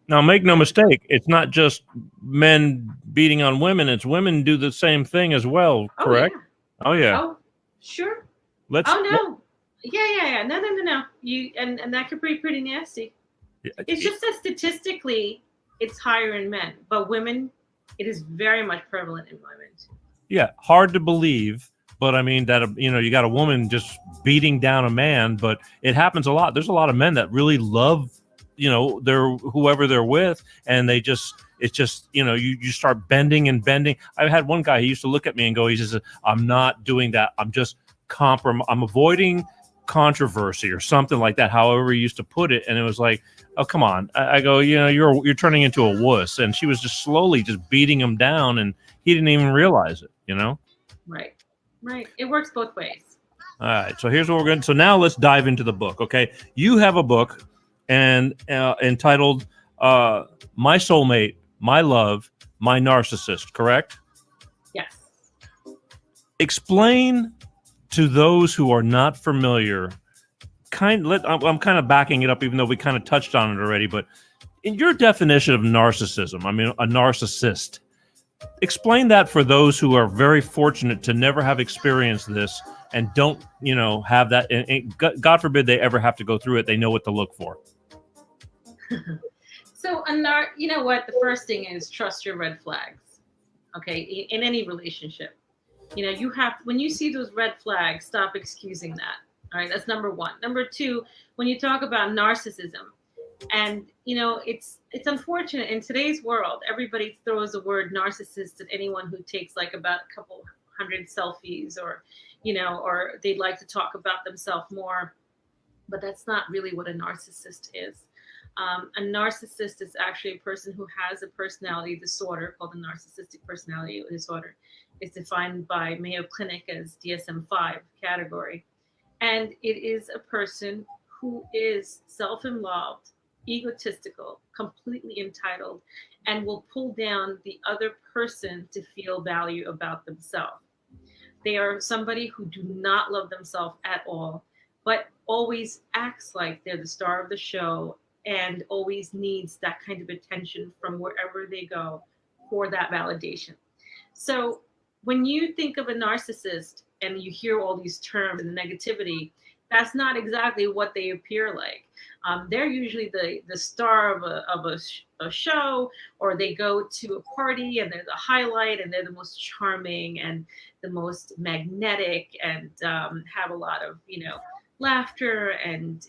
Now, make no mistake, it's not just men beating on women. It's women do the same thing as well, correct? Oh, yeah. Oh, sure. Let's. Oh, no. Yeah. No. You and that could be pretty nasty. It's just that statistically, it's higher in men, but women, it is very much prevalent in women. Yeah, hard to believe, but I mean that you got a woman just beating down a man, but it happens a lot. There's a lot of men that really love their whoever they're with, and it's just you start bending and bending. I had one guy, he used to look at me and go, he says, I'm not doing that, I'm just I'm avoiding controversy or something like that, however he used to put it. And it was like, oh, come on. I go, you're turning into a wuss. And she was just slowly just beating him down, and he didn't even realize it, Right. It works both ways. All right, so here's what we're going to, so now let's dive into the book. Okay, you have a book and entitled My Soulmate, My Love, My Narcissist, correct? Yes. Explain to those who are not familiar, I'm kind of backing it up, even though we kind of touched on it already, but in your definition of narcissism, I mean, a narcissist, explain that for those who are very fortunate to never have experienced this and don't, have that, and God forbid they ever have to go through it, they know what to look for. So, you know what? The first thing is trust your red flags. Okay, in any relationship, you have, when you see those red flags, stop excusing that. All right, that's number one. Number two, when you talk about narcissism, and it's unfortunate in today's world, everybody throws the word narcissist at anyone who takes like about a couple hundred selfies, or or they'd like to talk about themselves more, but that's not really what a narcissist is. A narcissist is actually a person who has a personality disorder called a narcissistic personality disorder. It's defined by Mayo Clinic as DSM-5 category. And it is a person who is self-involved, egotistical, completely entitled, and will pull down the other person to feel value about themselves. They are somebody who do not love themselves at all, but always acts like they're the star of the show and always needs that kind of attention from wherever they go for that validation. So when you think of a narcissist and you hear all these terms and the negativity, that's not exactly what they appear like. They're usually the star of a show, or they go to a party and they're the highlight, and they're the most charming and the most magnetic, and have a lot of laughter, and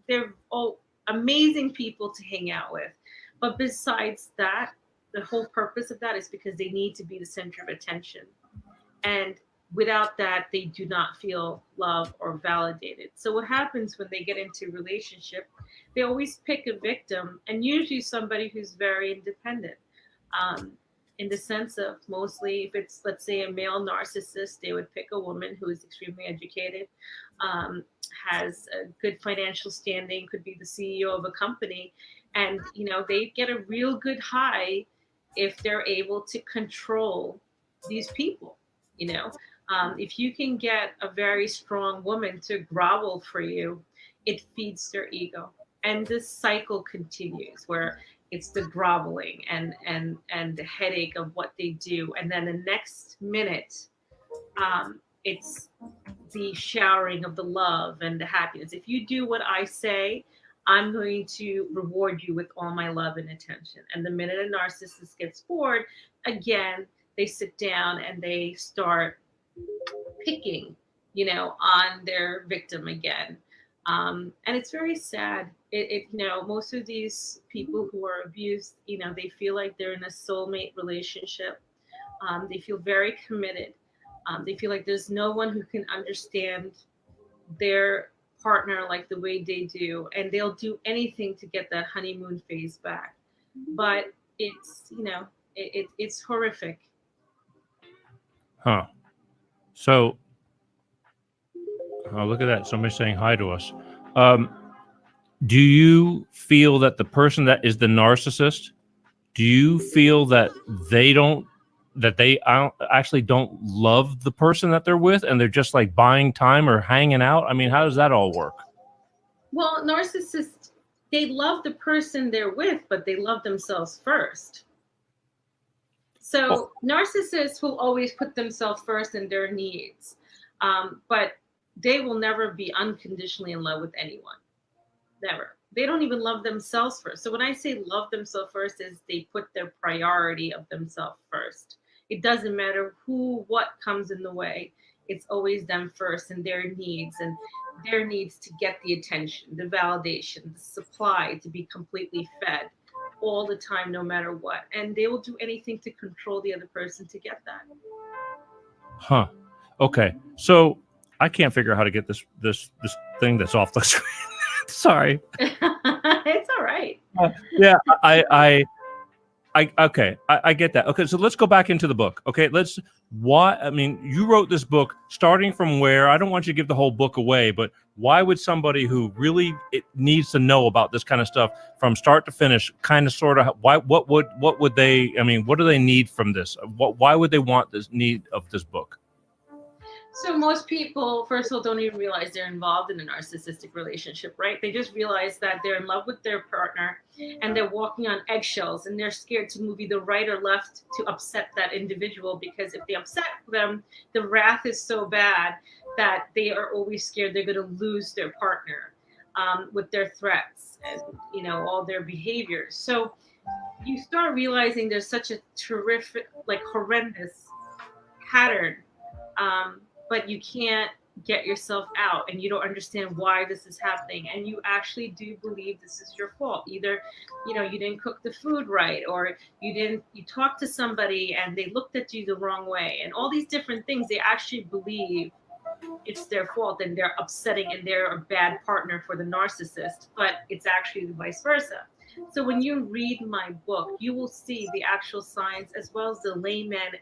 they're all amazing people to hang out with. But besides that, the whole purpose of that is because they need to be the center of attention. And without that, they do not feel loved or validated. So what happens when they get into a relationship, they always pick a victim, and usually somebody who's very independent. In the sense of, mostly if it's, let's say, a male narcissist, they would pick a woman who is extremely educated, has a good financial standing, could be the CEO of a company, and they get a real good high if they're able to control these people. If you can get a very strong woman to grovel for you, it feeds their ego, and this cycle continues where it's the groveling and the headache of what they do, and then the next minute it's the showering of the love and the happiness. If you do what I say, I'm going to reward you with all my love and attention. And the minute a narcissist gets bored, again, they sit down and they start picking, on their victim again. And it's very sad. Most of these people who are abused, they feel like they're in a soulmate relationship. They feel very committed. They feel like there's no one who can understand their partner like the way they do, and they'll do anything to get that honeymoon phase back. But it's, it's horrific. Huh. So, oh, look at that. Somebody's saying hi to us. Do you feel that the person that is the narcissist, do you feel that they don't that they actually don't love the person that they're with, and they're just like buying time or hanging out? I mean, how does that all work? Well, narcissists, they love the person they're with, but they love themselves first. So narcissists will always put themselves first and their needs, but they will never be unconditionally in love with anyone. Never. They don't even love themselves first. So when I say love themselves first, is they put their priority of themselves first. It doesn't matter what comes in the way. It's always them first and their needs to get the attention, the validation, the supply, to be completely fed all the time, no matter what. And they will do anything to control the other person to get that. Huh. Okay. So I can't figure out how to get this thing that's off the screen. Sorry. It's all right. Yeah, I get that. Okay, so let's go back into the book. Okay, you wrote this book starting from where? I don't want you to give the whole book away, but why would somebody who really needs to know about this kind of stuff from start to finish, kind of sort of, what would they, I mean, what do they need from this? Why would they want this need of this book? So most people, first of all, don't even realize they're involved in a narcissistic relationship, right? They just realize that they're in love with their partner and they're walking on eggshells and they're scared to move either right or left to upset that individual, because if they upset them, the wrath is so bad that they are always scared they're going to lose their partner with their threats and, all their behaviors. So you start realizing there's such a terrific, horrendous pattern, but you can't get yourself out and you don't understand why this is happening. And you actually do believe this is your fault. Either, you didn't cook the food right, or you talked to somebody and they looked at you the wrong way, and all these different things. They actually believe it's their fault and they're upsetting and they're a bad partner for the narcissist, but it's actually vice versa. So when you read my book, you will see the actual science as well as the layman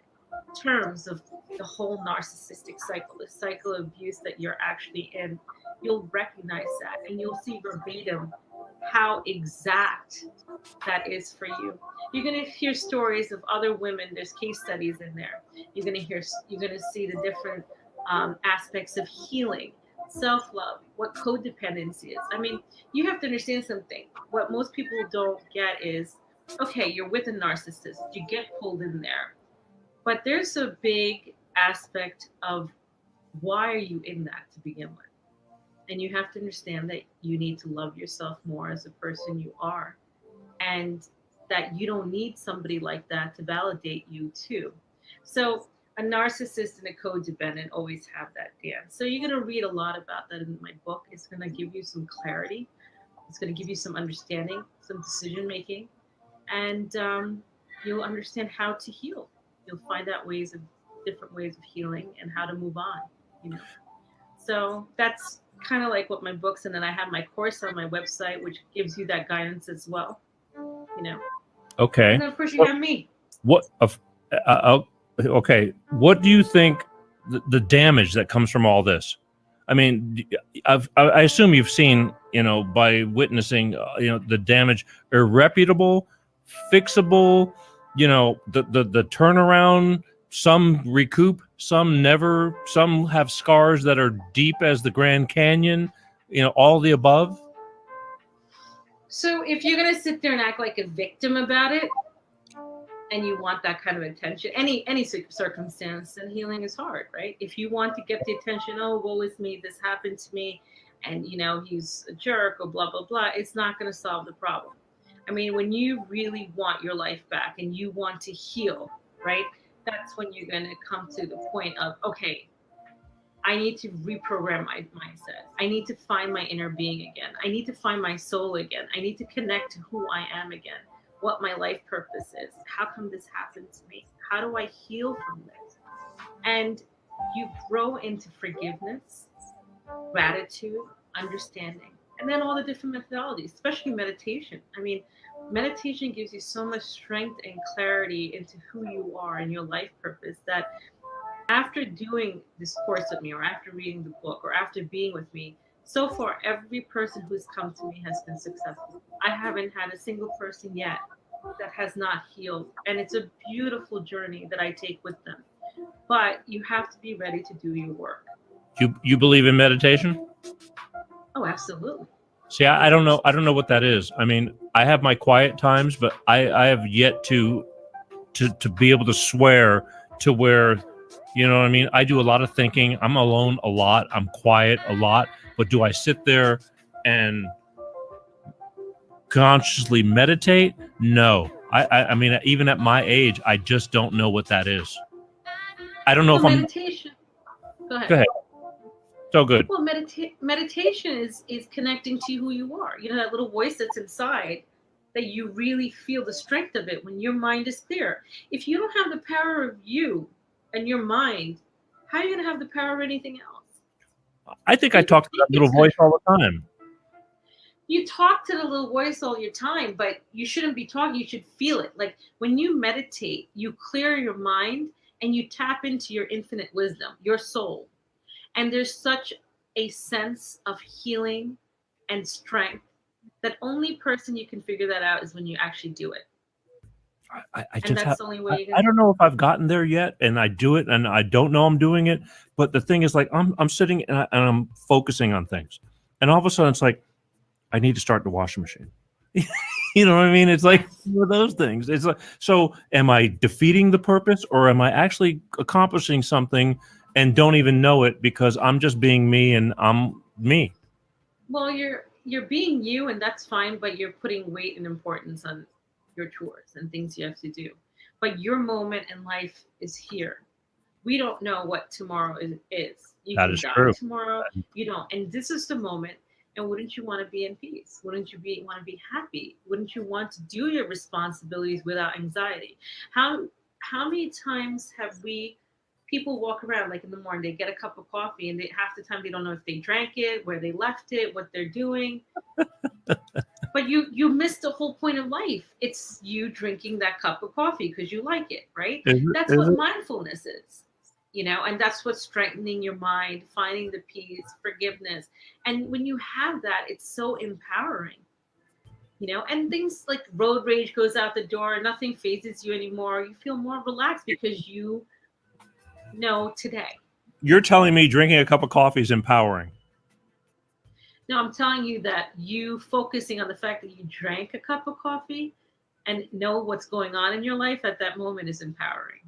terms of the whole narcissistic cycle, the cycle of abuse that you're actually in. You'll recognize that and you'll see verbatim how exact that is for you. You're going to hear stories of other women. There's case studies in there. You're going to see the different aspects of healing, self-love, what codependency is. I mean, you have to understand something. What most people don't get is, okay, you're with a narcissist, you get pulled in there. But there's a big aspect of why are you in that to begin with? And you have to understand that you need to love yourself more as a person you are. And that you don't need somebody like that to validate you too. So a narcissist and a codependent always have that dance. So you're going to read a lot about that in my book. It's going to give you some clarity. It's going to give you some understanding, some decision making. And you'll understand how to heal. You'll find out different ways of healing and how to move on, So that's kind of like what my books, and then I have my course on my website, which gives you that guidance as well, Okay. And then of course you have me. Okay. What do you think the damage that comes from all this? I mean, I assume you've seen, by witnessing, the damage, irreputable, fixable, the turnaround, some recoup, some never, some have scars that are deep as the Grand Canyon, all the above. So if you're going to sit there and act like a victim about it, and you want that kind of attention, any circumstance, then healing is hard, right? If you want to get the attention, oh, woe is me, this happened to me, and he's a jerk or blah, blah, blah, it's not going to solve the problem. I mean, when you really want your life back and you want to heal, right? That's when you're going to come to the point of, okay, I need to reprogram my mindset. I need to find my inner being again. I need to find my soul again. I need to connect to who I am again, what my life purpose is. How come this happened to me? How do I heal from this? And you grow into forgiveness, gratitude, understanding, and then all the different methodologies, especially meditation. I mean, meditation gives you so much strength and clarity into who you are and your life purpose that after doing this course with me, or after reading the book, or after being with me, so far, every person who's come to me has been successful. I haven't had a single person yet that has not healed. And it's a beautiful journey that I take with them. But you have to be ready to do your work. You believe in meditation? Oh, absolutely. See, I don't know. I don't know what that is. I mean, I have my quiet times, but I have yet to be able to swear to where, you know what I mean? I do a lot of thinking. I'm alone a lot. I'm quiet a lot. But do I sit there and consciously meditate? No. I mean, even at my age, I just don't know what that is. I don't know if I'm... Meditation. Go ahead. Go ahead. So good. Well, meditation is connecting to who you are. You know, that little voice that's inside, that you really feel the strength of it when your mind is clear. If you don't have the power of you and your mind, how are you going to have the power of anything else? I think I talk to that little voice all the time. You talk to the little voice all your time, but you shouldn't be talking. You should feel it. Like when you meditate, you clear your mind and you tap into your infinite wisdom, your soul. And there's such a sense of healing and strength that only person you can figure that out is when you actually do it. I just that's the only way you can. I don't know if I've gotten there yet, and I do it, and I don't know I'm doing it. But the thing is, like, I'm sitting and I'm focusing on things, and all of a sudden it's like, I need to start the washing machine. You know what I mean? It's like one of those things. It's like, so am I defeating the purpose, or am I actually accomplishing something and don't even know it because I'm just being me and I'm me? Well, you're being you, and that's fine, but you're putting weight and importance on your chores and things you have to do. But your moment in life is here. We don't know what tomorrow is. You That can is die true. tomorrow. You don't. And this is the moment. And wouldn't you want to be in peace? Wouldn't you want to be happy? Wouldn't you want to do your responsibilities without anxiety? How many times have people walk around, like in the morning, they get a cup of coffee, and half the time they don't know if they drank it, where they left it, what they're doing. But you missed the whole point of life. It's you drinking that cup of coffee because you like it, right? That's what mindfulness is. You know, and that's what's strengthening your mind, finding the peace, forgiveness. And when you have that, it's so empowering, you know, and things like road rage goes out the door. Nothing phases you anymore. You feel more relaxed because you know today. You're telling me drinking a cup of coffee is empowering? No, I'm telling you that you focusing on the fact that you drank a cup of coffee and know what's going on in your life at that moment is empowering.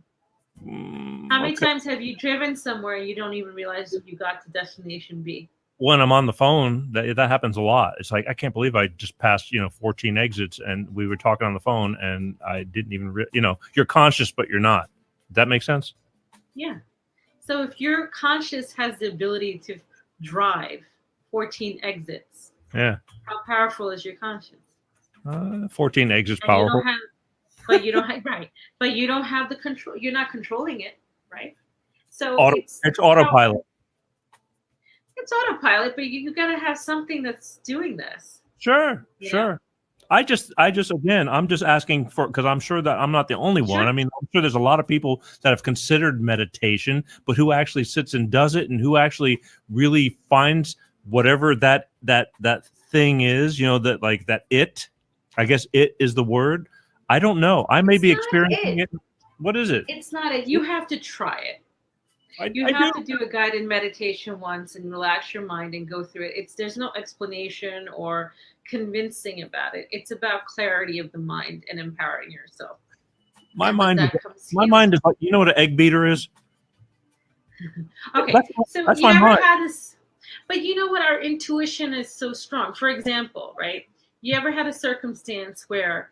How many times have you driven somewhere and you don't even realize if you got to destination B? When I'm on the phone, that happens a lot. It's like, I can't believe I just passed, 14 exits, and we were talking on the phone, and I didn't even, you're conscious, but you're not. Does that make sense? Yeah. So if your conscious has the ability to drive 14 exits, yeah, how powerful is your conscious? 14 exits powerful. But you don't have right. But you don't have the control. You're not controlling it, right? So it's autopilot. It's autopilot, but you got to have something that's doing this. Sure. I just again, I'm just asking for, because I'm sure that I'm not the only one. Sure. I mean, I'm sure there's a lot of people that have considered meditation, but who actually sits and does it, and who actually really finds whatever that thing is, that, like, that it. I guess it is the word. I don't know. I may be experiencing it. What is it? It's not it. You have to try it. You have to do a guided meditation once and relax your mind and go through it. There's no explanation or convincing about it. It's about clarity of the mind and empowering yourself. My mind is like, you know what an egg beater is? Okay, so that's you my ever mind. had this? But you know what? Our intuition is so strong. For example, right? You ever had a circumstance where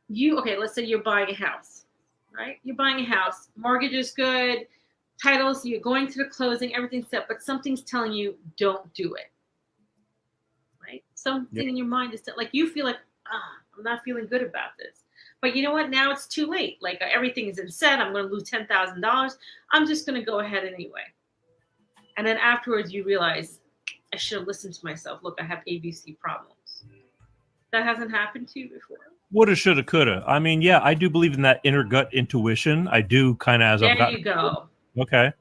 let's say you're buying a house, right? You're buying a house, mortgage is good, titles, you're going to the closing, everything's set, but something's telling you don't do it, right? Something in your mind is like, you feel like, I'm not feeling good about this. But you know what? Now it's too late. Like, everything is in set. I'm going to lose $10,000. I'm just going to go ahead anyway. And then afterwards you realize, I should have listened to myself. Look, I have ABC problems. That hasn't happened to you before. Woulda, shoulda, coulda. I mean, yeah, I do believe in that inner gut intuition. I do kind of, as I've gotten. There you go. Okay,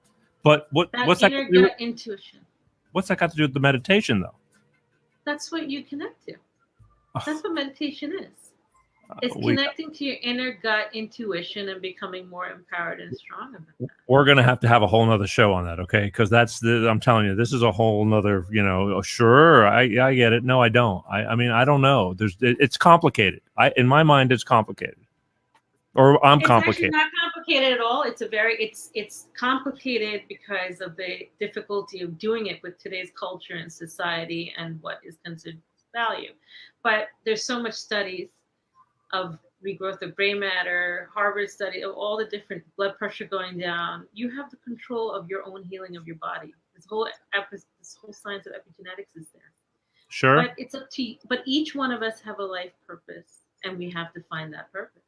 but what's that? Inner gut intuition. What's that got to do with the meditation, though? That's what you connect to. That's what meditation is. It's connecting to your inner gut intuition and becoming more empowered and strong about that. We're going to have a whole nother show on that. Okay. Cause I'm telling you, this is a whole nother, sure. I get it. No, I don't. I mean, I don't know. It's complicated. In my mind, it's complicated, or I'm complicated. It's actually not complicated at all. It's complicated because of the difficulty of doing it with today's culture and society and what is considered value. But there's so much studies of regrowth of gray matter, Harvard study of all the different blood pressure going down. You have the control of your own healing of your body. This whole science of epigenetics is there. Sure. But it's up to you. But each one of us have a life purpose, and we have to find that purpose.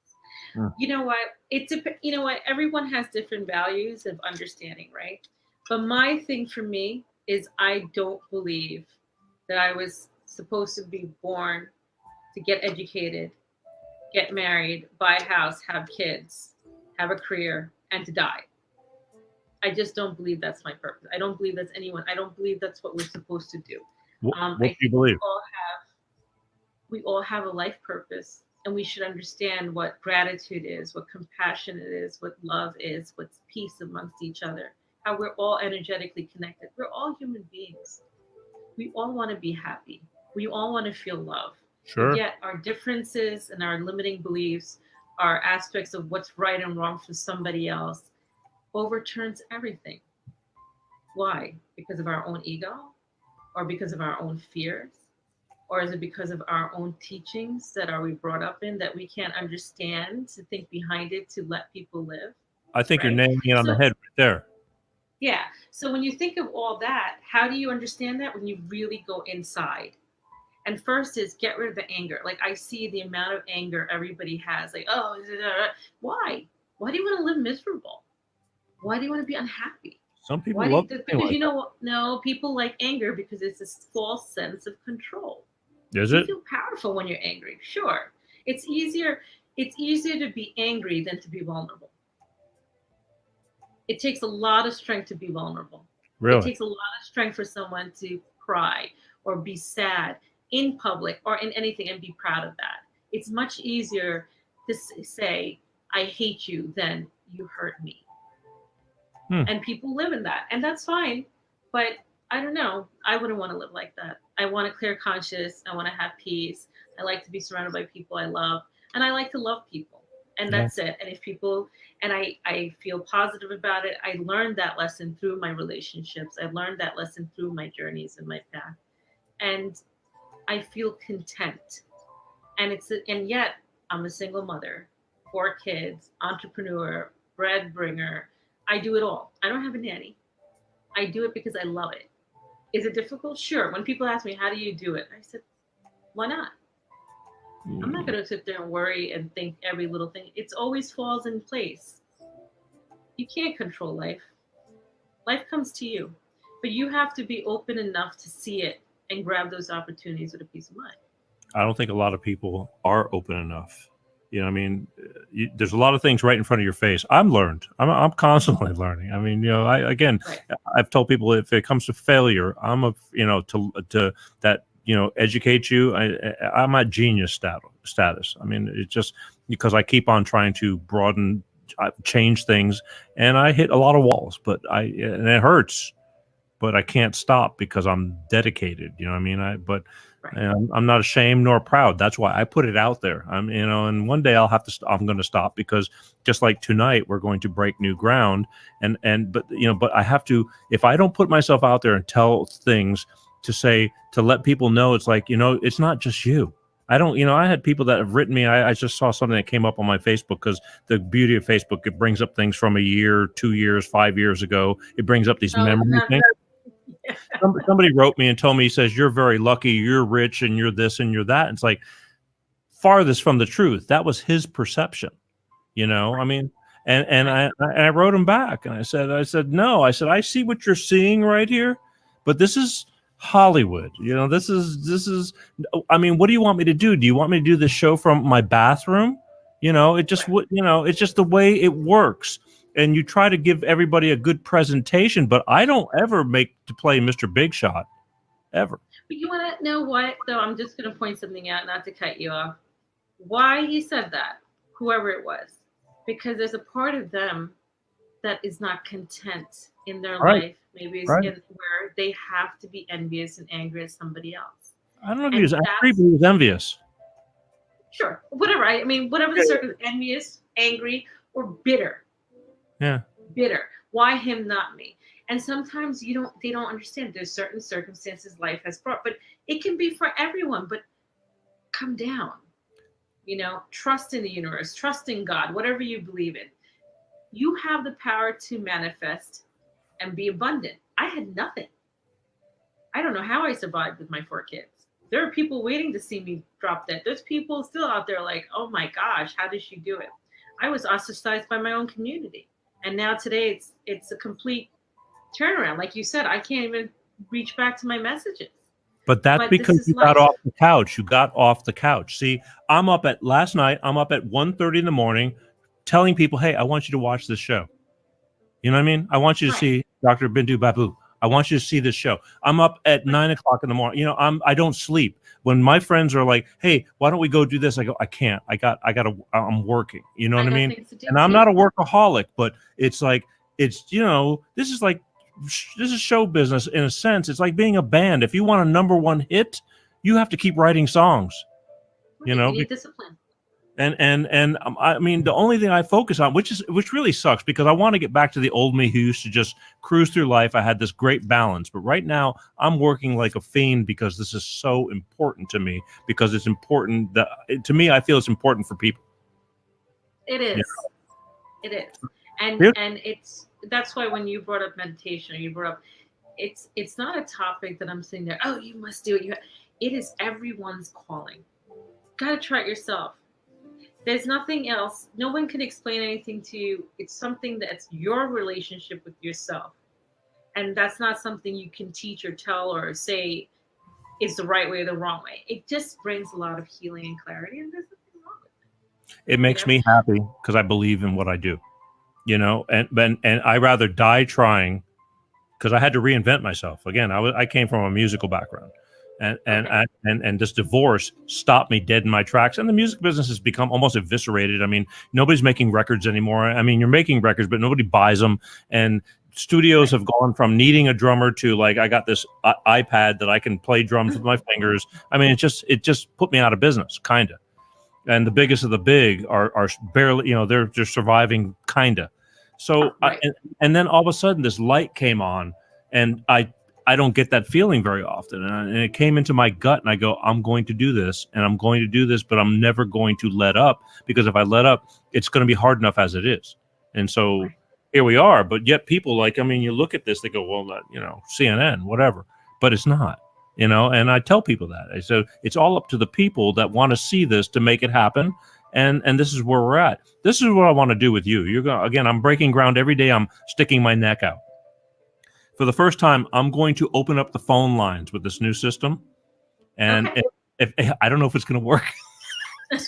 You know what? Everyone has different values of understanding, right? But my thing for me is I don't believe that I was supposed to be born to get educated, get married, buy a house, have kids, have a career, and to die. I just don't believe that's my purpose. I don't believe that's anyone. I don't believe that's what we're supposed to do. What do you believe? We all have a life purpose, and we should understand what gratitude is, what compassion is, what love is, what's peace amongst each other, how we're all energetically connected. We're all human beings. We all want to be happy. We all want to feel love. Sure. Yet our differences and our limiting beliefs, our aspects of what's right and wrong for somebody else, overturns everything. Why? Because of our own ego? Or because of our own fears? Or is it because of our own teachings that we brought up in that we can't understand, to think behind it, to let people live? I think you're nailing it on the head right there. Yeah. So when you think of all that, how do you understand that? When you really go inside. And first is get rid of the anger. Like, I see the amount of anger everybody has. Like, why? Why do you want to live miserable? Why do you want to be unhappy? Some people love it. Because no, people like anger because it's this false sense of control. Is it? You feel powerful when you're angry. Sure. It's easier to be angry than to be vulnerable. It takes a lot of strength to be vulnerable. Really? It takes a lot of strength for someone to cry or be sad in public or in anything and be proud of that. It's much easier to say, I hate you, than you hurt me. And people live in that, and that's fine. But I don't know. I wouldn't want to live like that. I want a clear conscience. I want to have peace. I like to be surrounded by people I love, and I like to love people. And that's it. And if people, and I feel positive about it. I learned that lesson through my relationships. I learned that lesson through my journeys and my path. And I feel content. And yet I'm a single mother, 4 kids, entrepreneur, bread bringer. I do it all. I don't have a nanny. I do it because I love it. Is it difficult? Sure. When people ask me, how do you do it? I said, why not? I'm not going to sit there and worry and think every little thing. It always falls in place. You can't control life. Life comes to you. But you have to be open enough to see it and grab those opportunities with a peace of mind. I don't think a lot of people are open enough. You know, I mean, there's a lot of things right in front of your face. I'm constantly learning. I mean, I've told people if it comes to failure, educate you. I'm at genius status. I mean, it's just because I keep on trying to broaden, change things, and I hit a lot of walls, and it hurts, but I can't stop because I'm dedicated. You know what I mean? And I'm not ashamed nor proud. That's why I put it out there. And one day I'm going to stop, because just like tonight, we're going to break new ground. But I have to, if I don't put myself out there and tell things to let people know, it's like, it's not just you. I had people that have written me. I just saw something that came up on my Facebook, because the beauty of Facebook, it brings up things from a year, 2 years, 5 years ago. It brings up these memory things. Somebody wrote me and told me, he says, you're very lucky, you're rich, and you're this and you're that. And it's like, farthest from the truth. That was his perception, I mean, and I wrote him back, and I said, no, I see what you're seeing right here, but this is Hollywood. This is, I mean, what do you want me to do? Do you want me to do this show from my bathroom? It's just the way it works. And you try to give everybody a good presentation, but I don't ever make to play Mr. Big Shot, ever. But you want to know what, though? I'm just going to point something out, not to cut you off. Why he said that, whoever it was, because there's a part of them that is not content in their Right. life. Maybe it's Right. in where they have to be envious and angry at somebody else. I don't know if he And was angry, that's but he was envious. sure, whatever. I mean, whatever the envious, angry, or bitter. Yeah. Bitter. Why him, not me? And sometimes they don't understand. There's certain circumstances life has brought, but it can be for everyone. But come down. Trust in the universe, trust in God, whatever you believe in. You have the power to manifest and be abundant. I had nothing. I don't know how I survived with my 4 kids. There are people waiting to see me drop dead. There's people still out there like, oh my gosh, how did she do it? I was ostracized by my own community. And now today it's a complete turnaround. Like you said, I can't even reach back to my messages. But that's because you got off the couch. You got off the couch. See, last night, I'm up at 1:30 in the morning telling people, hey, I want you to watch this show. You know what I mean? I want you to see Dr. Bindu Babu. I want you to see this show. I'm up at 9 o'clock in the morning. I don't sleep. When my friends are like, hey, why don't we go do this? I go, I can't. I'm working. You know what I mean? And I'm not a workaholic, but it's like, this is show business in a sense. It's like being a band. If you want a #1 hit, you have to keep writing songs. You need discipline. And I mean, the only thing I focus on, which really sucks, because I want to get back to the old me who used to just cruise through life. I had this great balance, but right now I'm working like a fiend because this is so important to me. Because it's important to me. I feel it's important for people. It is. It is. And that's why when you brought up meditation, or you brought up, it's not a topic that I'm sitting there, oh, you must do it. It is everyone's calling. Got to try it yourself. There's nothing else. No one can explain anything to you. It's something that's your relationship with yourself. And that's not something you can teach or tell or say is the right way or the wrong way. It just brings a lot of healing and clarity, and there's nothing wrong with it. It makes me happy because I believe in what I do. And I rather die trying, because I had to reinvent myself. Again, I came from a musical background. And this divorce stopped me dead in my tracks. And the music business has become almost eviscerated. I mean, nobody's making records anymore. I mean, you're making records, but nobody buys them. And studios have gone from needing a drummer to like, I got this iPad that I can play drums with my fingers. I mean, it just put me out of business, kind of. And the biggest of the big are barely, they're just surviving, kind of. So, and then all of a sudden this light came on, and I don't get that feeling very often. And it came into my gut, and I go, I'm going to do this, and I'm going to do this, but I'm never going to let up, because if I let up, it's going to be hard enough as it is. And so here we are. But yet people you look at this, they go, well, CNN, whatever, but it's not, and I tell people that. I said, it's all up to the people that want to see this to make it happen. And this is where we're at. This is what I want to do with you. I'm breaking ground every day. I'm sticking my neck out. For the first time, I'm going to open up the phone lines with this new system. And if I don't know if it's going to work. I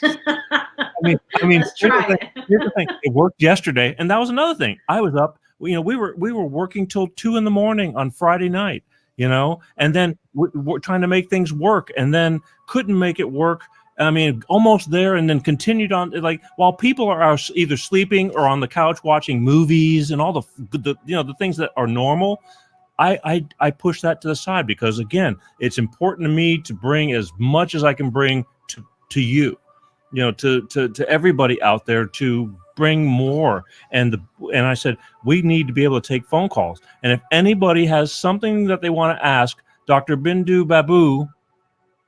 mean, here's the thing. It worked yesterday. And that was another thing. I was up, we were working till 2 a.m. on Friday night, and then we're trying to make things work, and then couldn't make it work. I mean, almost there, and then continued on, like, while people are either sleeping or on the couch watching movies and all the things that are normal. I push that to the side, because again, it's important to me to bring as much as I can bring to you, to everybody out there, to bring more. And I said, we need to be able to take phone calls. And if anybody has something that they want to ask Dr. Bindu Babu,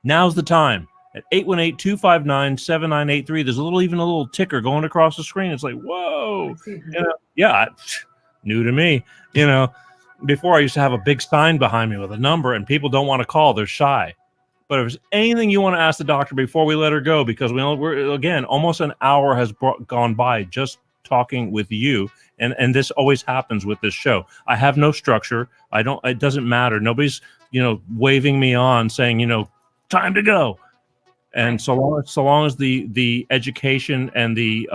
now's the time. At 818-259-7983. There's a little ticker going across the screen. It's like, whoa. New to me. Before I used to have a big sign behind me with a number, and people don't want to call. They're shy. But if there's anything you want to ask the doctor before we let her go, because we're again, almost an hour has gone by just talking with you. And this always happens with this show. I have no structure. It doesn't matter. Nobody's, waving me on saying, time to go. And so long as the education and the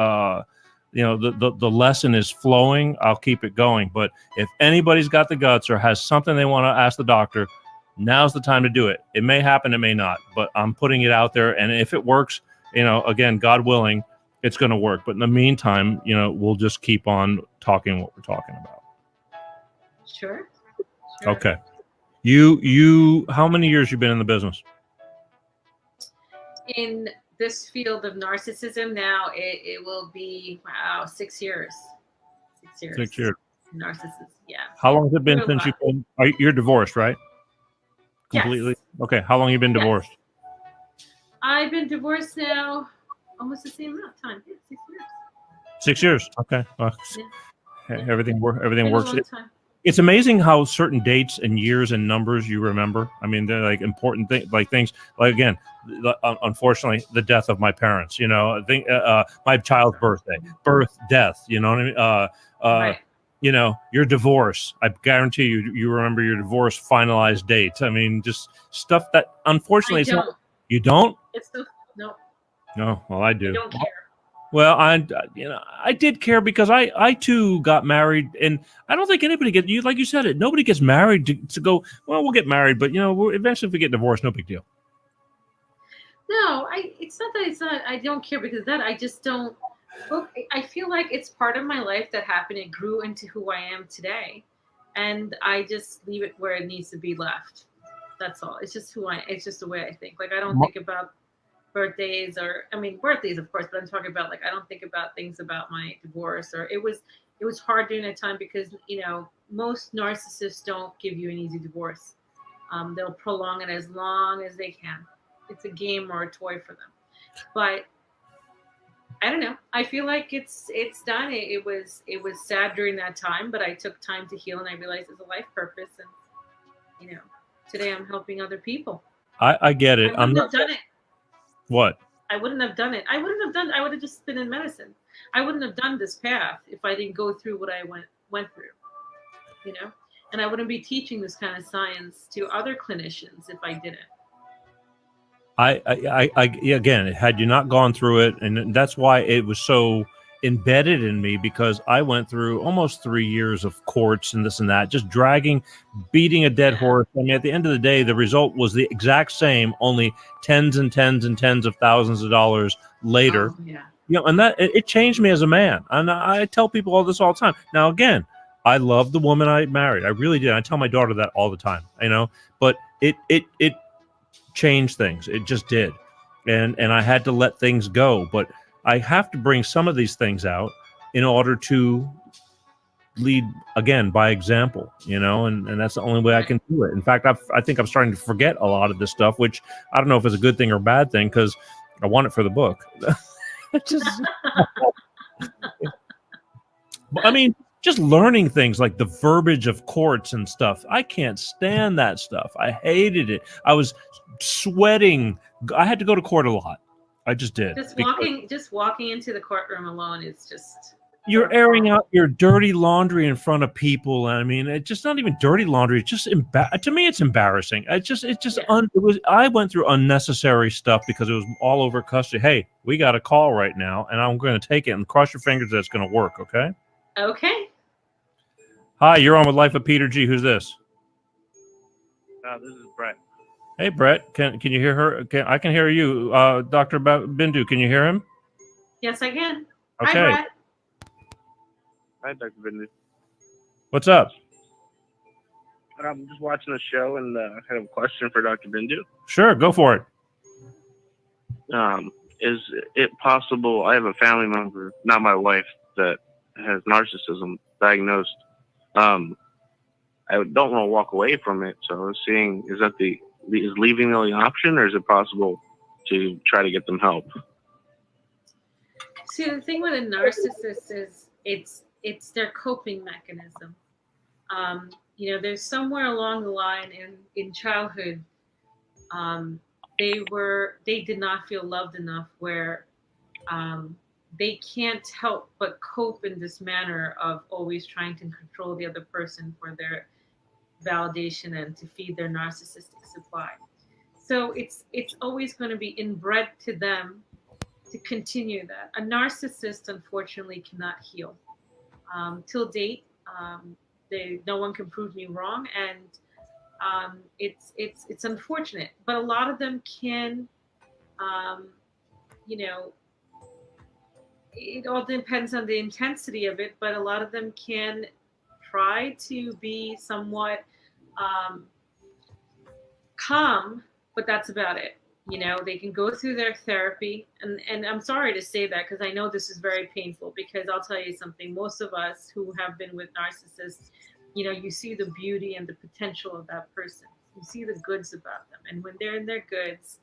lesson is flowing, I'll keep it going. But if anybody's got the guts or has something they want to ask the doctor, now's the time to do it. It may happen, it may not, but I'm putting it out there. And if it works, again, God willing, it's going to work. But in the meantime, we'll just keep on talking what we're talking about. Sure. Okay. You how many years you been in the business? In this field of narcissism now, it will be 6 years. 6 years. 6 years. Narcissist, yeah. How long has it been since you're divorced, right? Completely? Yes. Okay. How long you been divorced? I've been divorced now almost the same amount of time. Yeah, 6 years. 6 years. Okay. Well, everything works. A long time. It's amazing how certain dates and years and numbers you remember. I mean, they're like important things, like again, unfortunately, the death of my parents. I think my child's birth, death. You know what I mean? Right. Your divorce. I guarantee you remember your divorce finalized date. I mean, just stuff that unfortunately I don't. You don't? It's still no. No. Well, I do. I don't care. Well, I did care because I too got married, and I don't think anybody like you said it. Nobody gets married to go. Well, we'll get married, but eventually if we get divorced, no big deal. No, it's not that it's not. I don't care because that I just don't. Look, I feel like it's part of my life that happened. It grew into who I am today, and I just leave it where it needs to be left. That's all. It's just it's just the way I think. Like I don't think about birthdays birthdays of course, but I'm talking about I don't think about things about my divorce or it was hard during that time because most narcissists don't give you an easy divorce. They'll prolong it as long as they can. It's a game or a toy for them. But I don't know. I feel like it's done. It was sad during that time, but I took time to heal and I realized it's a life purpose and today I'm helping other people. I get it. I wouldn't have done it. What? I wouldn't have done it. I would have just been in medicine. I wouldn't have done this path if I didn't go through what I went through, and I wouldn't be teaching this kind of science to other clinicians if I didn't. Again, had you not gone through it, and that's why it was so embedded in me because I went through almost 3 years of courts and this and that, just beating a dead horse. I mean, at the end of the day, the result was the exact same, only tens and tens and tens of thousands of dollars later. And that it changed me as a man. And I tell people all this all the time. Now, again, I love the woman I married. I really did. I tell my daughter that all the time, but it changed things. It just did. And I had to let things go, but I have to bring some of these things out in order to lead, again, by example, and that's the only way I can do it. In fact, I think I'm starting to forget a lot of this stuff, which I don't know if it's a good thing or a bad thing because I want it for the book. Just learning things like the verbiage of courts and stuff. I can't stand that stuff. I hated it. I was sweating. I had to go to court a lot. I just did. Just walking into the courtroom alone is just. You're airing out your dirty laundry in front of people. I mean, it's just not even dirty laundry. It's just to me, it's embarrassing. I went through unnecessary stuff because it was all over custody. Hey, we got a call right now, and I'm going to take it and cross your fingers that it's going to work. Okay. Okay. Hi, you're on with Life of Peter G. Who's this? This is Brett. Hey, Brett. Can you hear her? I can hear you. Dr. Bindu, can you hear him? Yes, I can. Okay. Hi, Brett. Hi, Dr. Bindu. What's up? I'm just watching the show and I have a question for Dr. Bindu. Sure, go for it. Is it possible? I have a family member, not my wife, that has narcissism diagnosed. I don't want to walk away from it, so I was seeing, is leaving the only option, or is it possible to try to get them help? See, the thing with a narcissist is it's their coping mechanism. There's somewhere along the line in childhood, they did not feel loved enough where they can't help but cope in this manner of always trying to control the other person for their validation and to feed their narcissistic supply. So it's always going to be inbred to them to continue that. A narcissist, unfortunately, cannot heal. Till date, no one can prove me wrong, and it's unfortunate. But a lot of them can it all depends on the intensity of it, but a lot of them can try to be somewhat calm, but that's about it. They can go through their therapy, and I'm sorry to say that because I know this is very painful, because I'll tell you something, most of us who have been with narcissists, you see the beauty and the potential of that person. You see the goods about them, and when they're in their goods,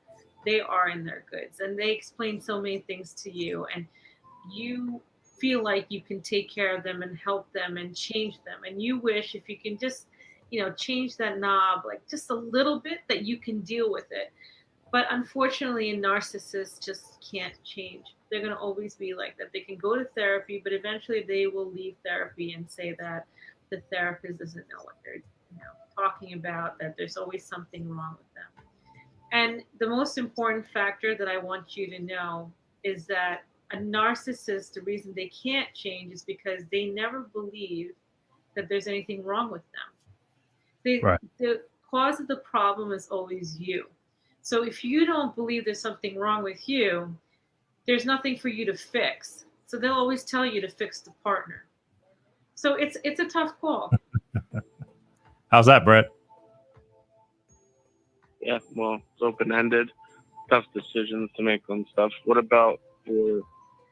they are in their goods, and they explain so many things to you, and you feel like you can take care of them and help them and change them, and you wish if you can just change that knob like just a little bit, that you can deal with it. But unfortunately, a narcissist just can't change. They're going to always be like that. They can go to therapy, but eventually they will leave therapy and say that the therapist doesn't know what they're talking about, that there's always something wrong with them. And the most important factor that I want you to know is that a narcissist, the reason they can't change is because they never believe that there's anything wrong with them. Right. The cause of the problem is always you. So if you don't believe there's something wrong with you, there's nothing for you to fix. So they'll always tell you to fix the partner. So it's a tough call. How's that, Brett? Yeah, well, it's open-ended, tough decisions to make on stuff. What about for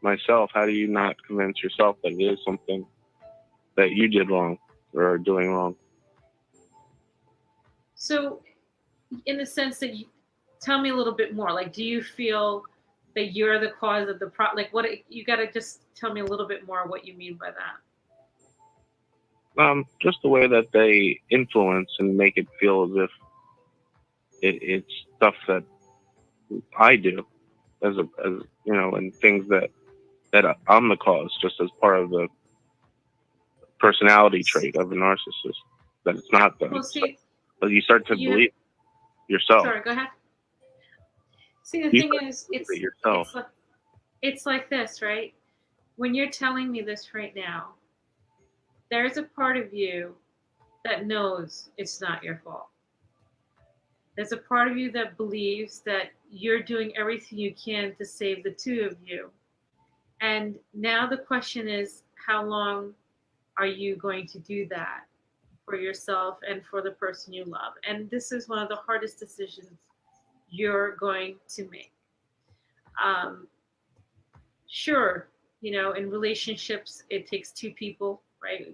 myself? How do you not convince yourself that it is something that you did wrong or are doing wrong? So in the sense that tell me a little bit more. Like, do you feel that you're the cause of the problem? Like, what you got to just tell me a little bit more what you mean by that. Just the way that they influence and make it feel as if it's stuff that I do, as and things that I'm the cause, just as part of the personality trait of a narcissist. That it's not them. Well, see, but you start to believe yourself. Sorry, go ahead. See, the thing is, it's like this, right? When you're telling me this right now, there's a part of you that knows it's not your fault. There's a part of you that believes that you're doing everything you can to save the two of you. And now the question is, how long are you going to do that for yourself and for the person you love? And this is one of the hardest decisions you're going to make. Sure, in relationships, it takes two people, right?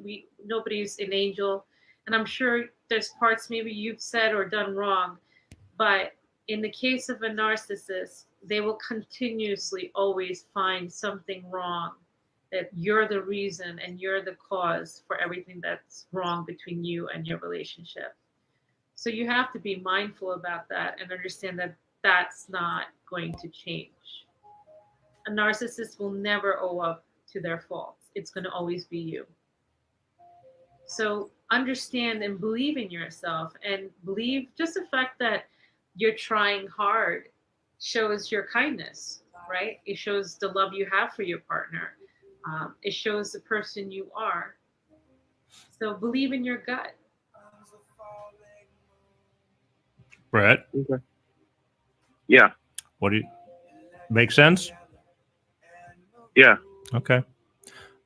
Nobody's an angel. And I'm sure there's parts maybe you've said or done wrong. But in the case of a narcissist, they will continuously always find something wrong, that you're the reason and you're the cause for everything that's wrong between you and your relationship. So you have to be mindful about that and understand that that's not going to change. A narcissist will never owe up to their faults. It's going to always be you. So understand and believe in yourself, and believe just the fact that you're trying hard shows your kindness, right? It shows the love you have for your partner. It shows the person you are. So believe in your gut. Brett? Okay. Yeah. What do you make sense? Yeah. Okay.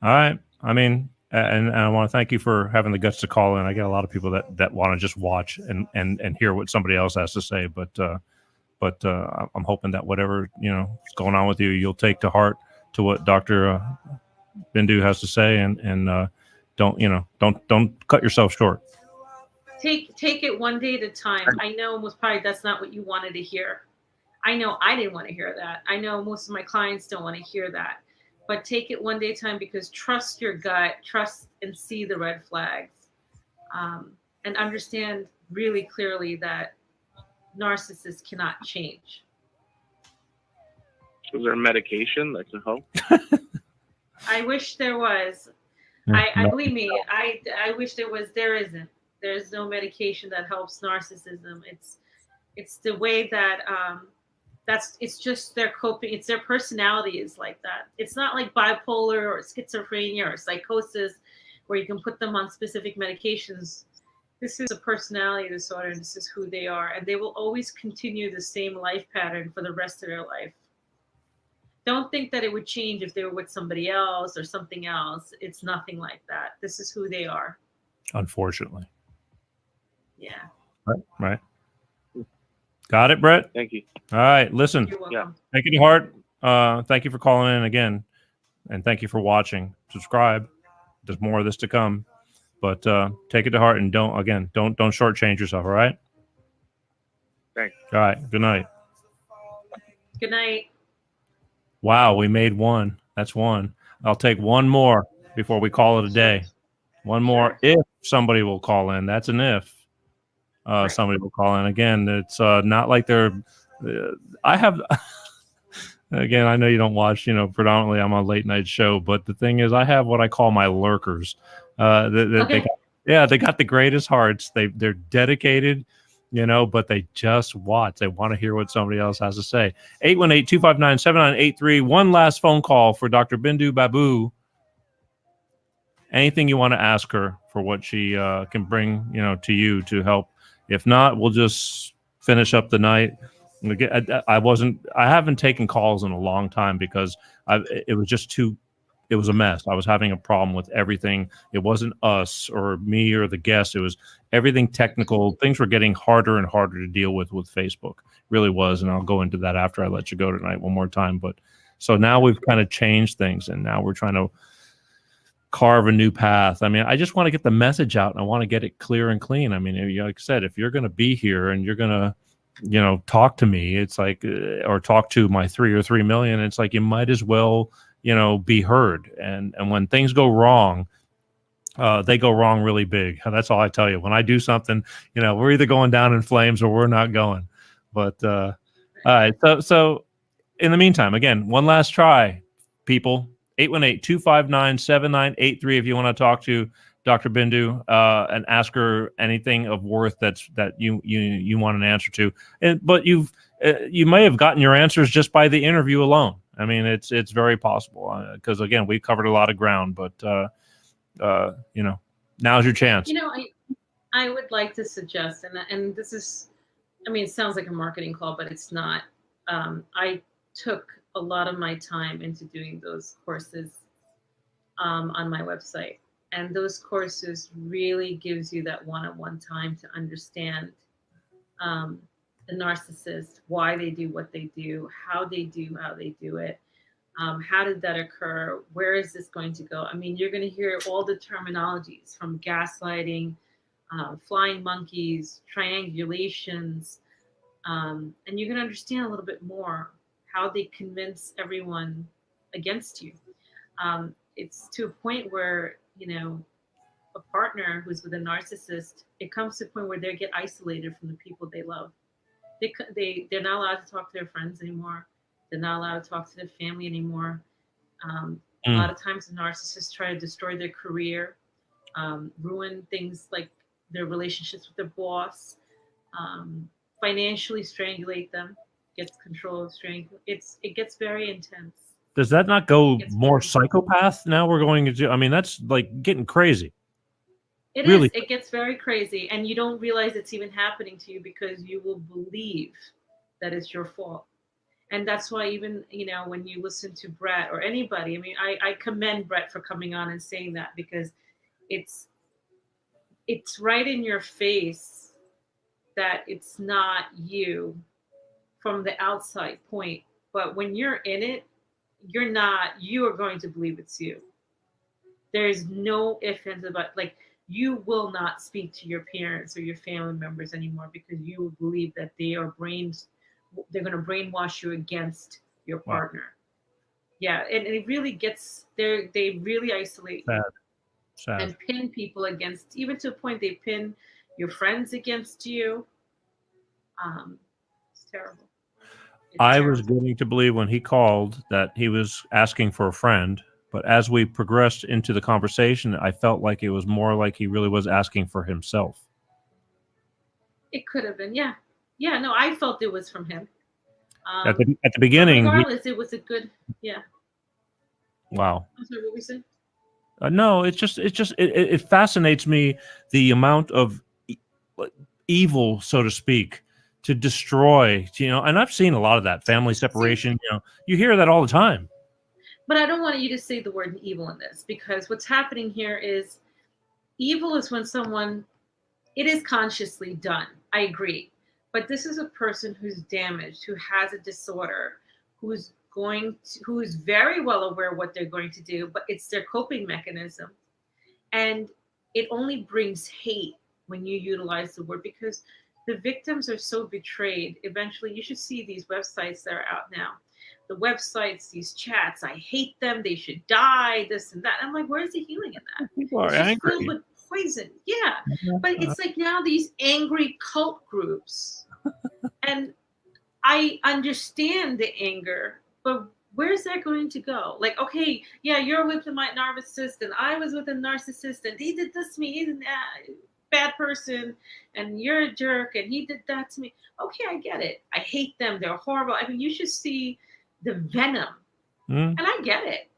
All right. I mean, and I want to thank you for having the guts to call in. I get a lot of people that want to just watch and hear what somebody else has to say, but I'm hoping that whatever is going on with you, you'll take to heart to what Dr. Bindu has to say, and don't cut yourself short. Take it one day at a time. I know most probably that's not what you wanted to hear. I know I didn't want to hear that. I know most of my clients don't want to hear that. But take it one day at a time, because trust your gut, trust and see the red flags, and understand really clearly that narcissists cannot change. Is there a medication that can help? I wish there was. I believe me, I wish there was. There isn't. There's no medication that helps narcissism. It's the way that it's just their coping. It's their personality is like that. It's not like bipolar or schizophrenia or psychosis where you can put them on specific medications. This is a personality disorder, and this is who they are. And they will always continue the same life pattern for the rest of their life. Don't think that it would change if they were with somebody else or something else. It's nothing like that. This is who they are. Unfortunately. Yeah. Right. Got it, Brett? Thank you. All right. Listen, You're welcome. take it to heart. Thank you for calling in again. And thank you for watching. Subscribe. There's more of this to come. But take it to heart and don't shortchange yourself, all right? Thanks. All right. Good night. Good night. Wow, we made one. That's one. I'll take one more before we call it a day. One more if somebody will call in. That's an if somebody will call in. Again, it's not like they're I have again, I know you don't watch, predominantly I'm on a late night show, but the thing is I have what I call my lurkers. Okay. They got the greatest hearts. They're dedicated, but they just watch. They want to hear what somebody else has to say. 818-259-7983. One last phone call for Dr. Bindu Babu. Anything you want to ask her for what she can bring, to you to help. If not, we'll just finish up the night. I haven't taken calls in a long time because it was a mess. I was having a problem with everything. It wasn't us or me or the guest. It was everything technical. Things were getting harder and harder to deal with Facebook. Really was. And I'll go into that after I let you go tonight one more time. But so now we've kind of changed things and now we're trying to carve a new path. I mean, I just want to get the message out and I want to get it clear and clean. I mean, like I said, if you're going to be here and you're going to, talk to me, it's like, or talk to my 3 or 3 million, it's like, you might as well, be heard. And when things go wrong, they go wrong really big. That's all I tell you. When I do something, we're either going down in flames or we're not going. But all right. So in the meantime, again, one last try, people. 818-259-7983 if you want to talk to Dr. Bindu and ask her anything of worth that you want an answer to. But you may have gotten your answers just by the interview alone. I mean, it's very possible because again, we covered a lot of ground. But now's your chance. I would like to suggest, and this is, I mean, it sounds like a marketing call, but it's not. I took a lot of my time into doing those courses on my website. And those courses really gives you that one-on-one time to understand the narcissist, why they do what they do, how they do it, how did that occur, where is this going to go? I mean, you're going to hear all the terminologies from gaslighting, flying monkeys, triangulations, and you're going to understand a little bit more how they convince everyone against you. It's to a point where, a partner who's with a narcissist, it comes to a point where they get isolated from the people they love. They're not allowed to talk to their friends anymore. They're not allowed to talk to their family anymore. A lot of times the narcissists try to destroy their career, ruin things like their relationships with their boss, financially strangulate them, gets control of strength. It gets very intense. Does that not go more psychopath? Now we're going into, I mean, that's like getting crazy. It really is. It gets very crazy. And you don't realize it's even happening to you because you will believe that it's your fault. And that's why even, when you listen to Brett or anybody, I mean, I commend Brett for coming on and saying that because it's right in your face that it's not you from the outside point. But when you're in it, you are going to believe it's you. There's no ifs, ands, about, like, you will not speak to your parents or your family members anymore because you will believe that they're going to brainwash you against your partner. Wow. Yeah, and it really gets there. They really isolate you and pin people against, even to a point they pin your friends against you. It's terrible. I was getting to believe when he called that he was asking for a friend, but as we progressed into the conversation, I felt like it was more like he really was asking for himself. It could have been, yeah. Yeah, no, I felt it was from him. At the beginning, regardless, it was a good, yeah. Wow. I'm sorry, what were you saying? No, it fascinates me the amount of evil, so to speak, to destroy, and I've seen a lot of that family separation. You hear that all the time. But I don't want you to say the word evil in this, because what's happening here is evil is when someone, it is consciously done. I agree. But this is a person who's damaged, who has a disorder, who is very well aware of what they're going to do, but it's their coping mechanism. And it only brings hate when you utilize the word, because the victims are so betrayed. Eventually, you should see these websites that are out now. The websites, these chats, I hate them, they should die, this and that. I'm like, where's the healing in that? People are it's just angry. filled with poison. Yeah. But it's like now these angry cult groups. And I understand the anger, but where's that going to go? Like, okay, yeah, you're with my narcissist, and I was with a narcissist, and he did this to me, he's a bad person, and you're a jerk, and he did that to me. Okay, I get it. I hate them. They're horrible. I mean, you should see the venom. And I get it.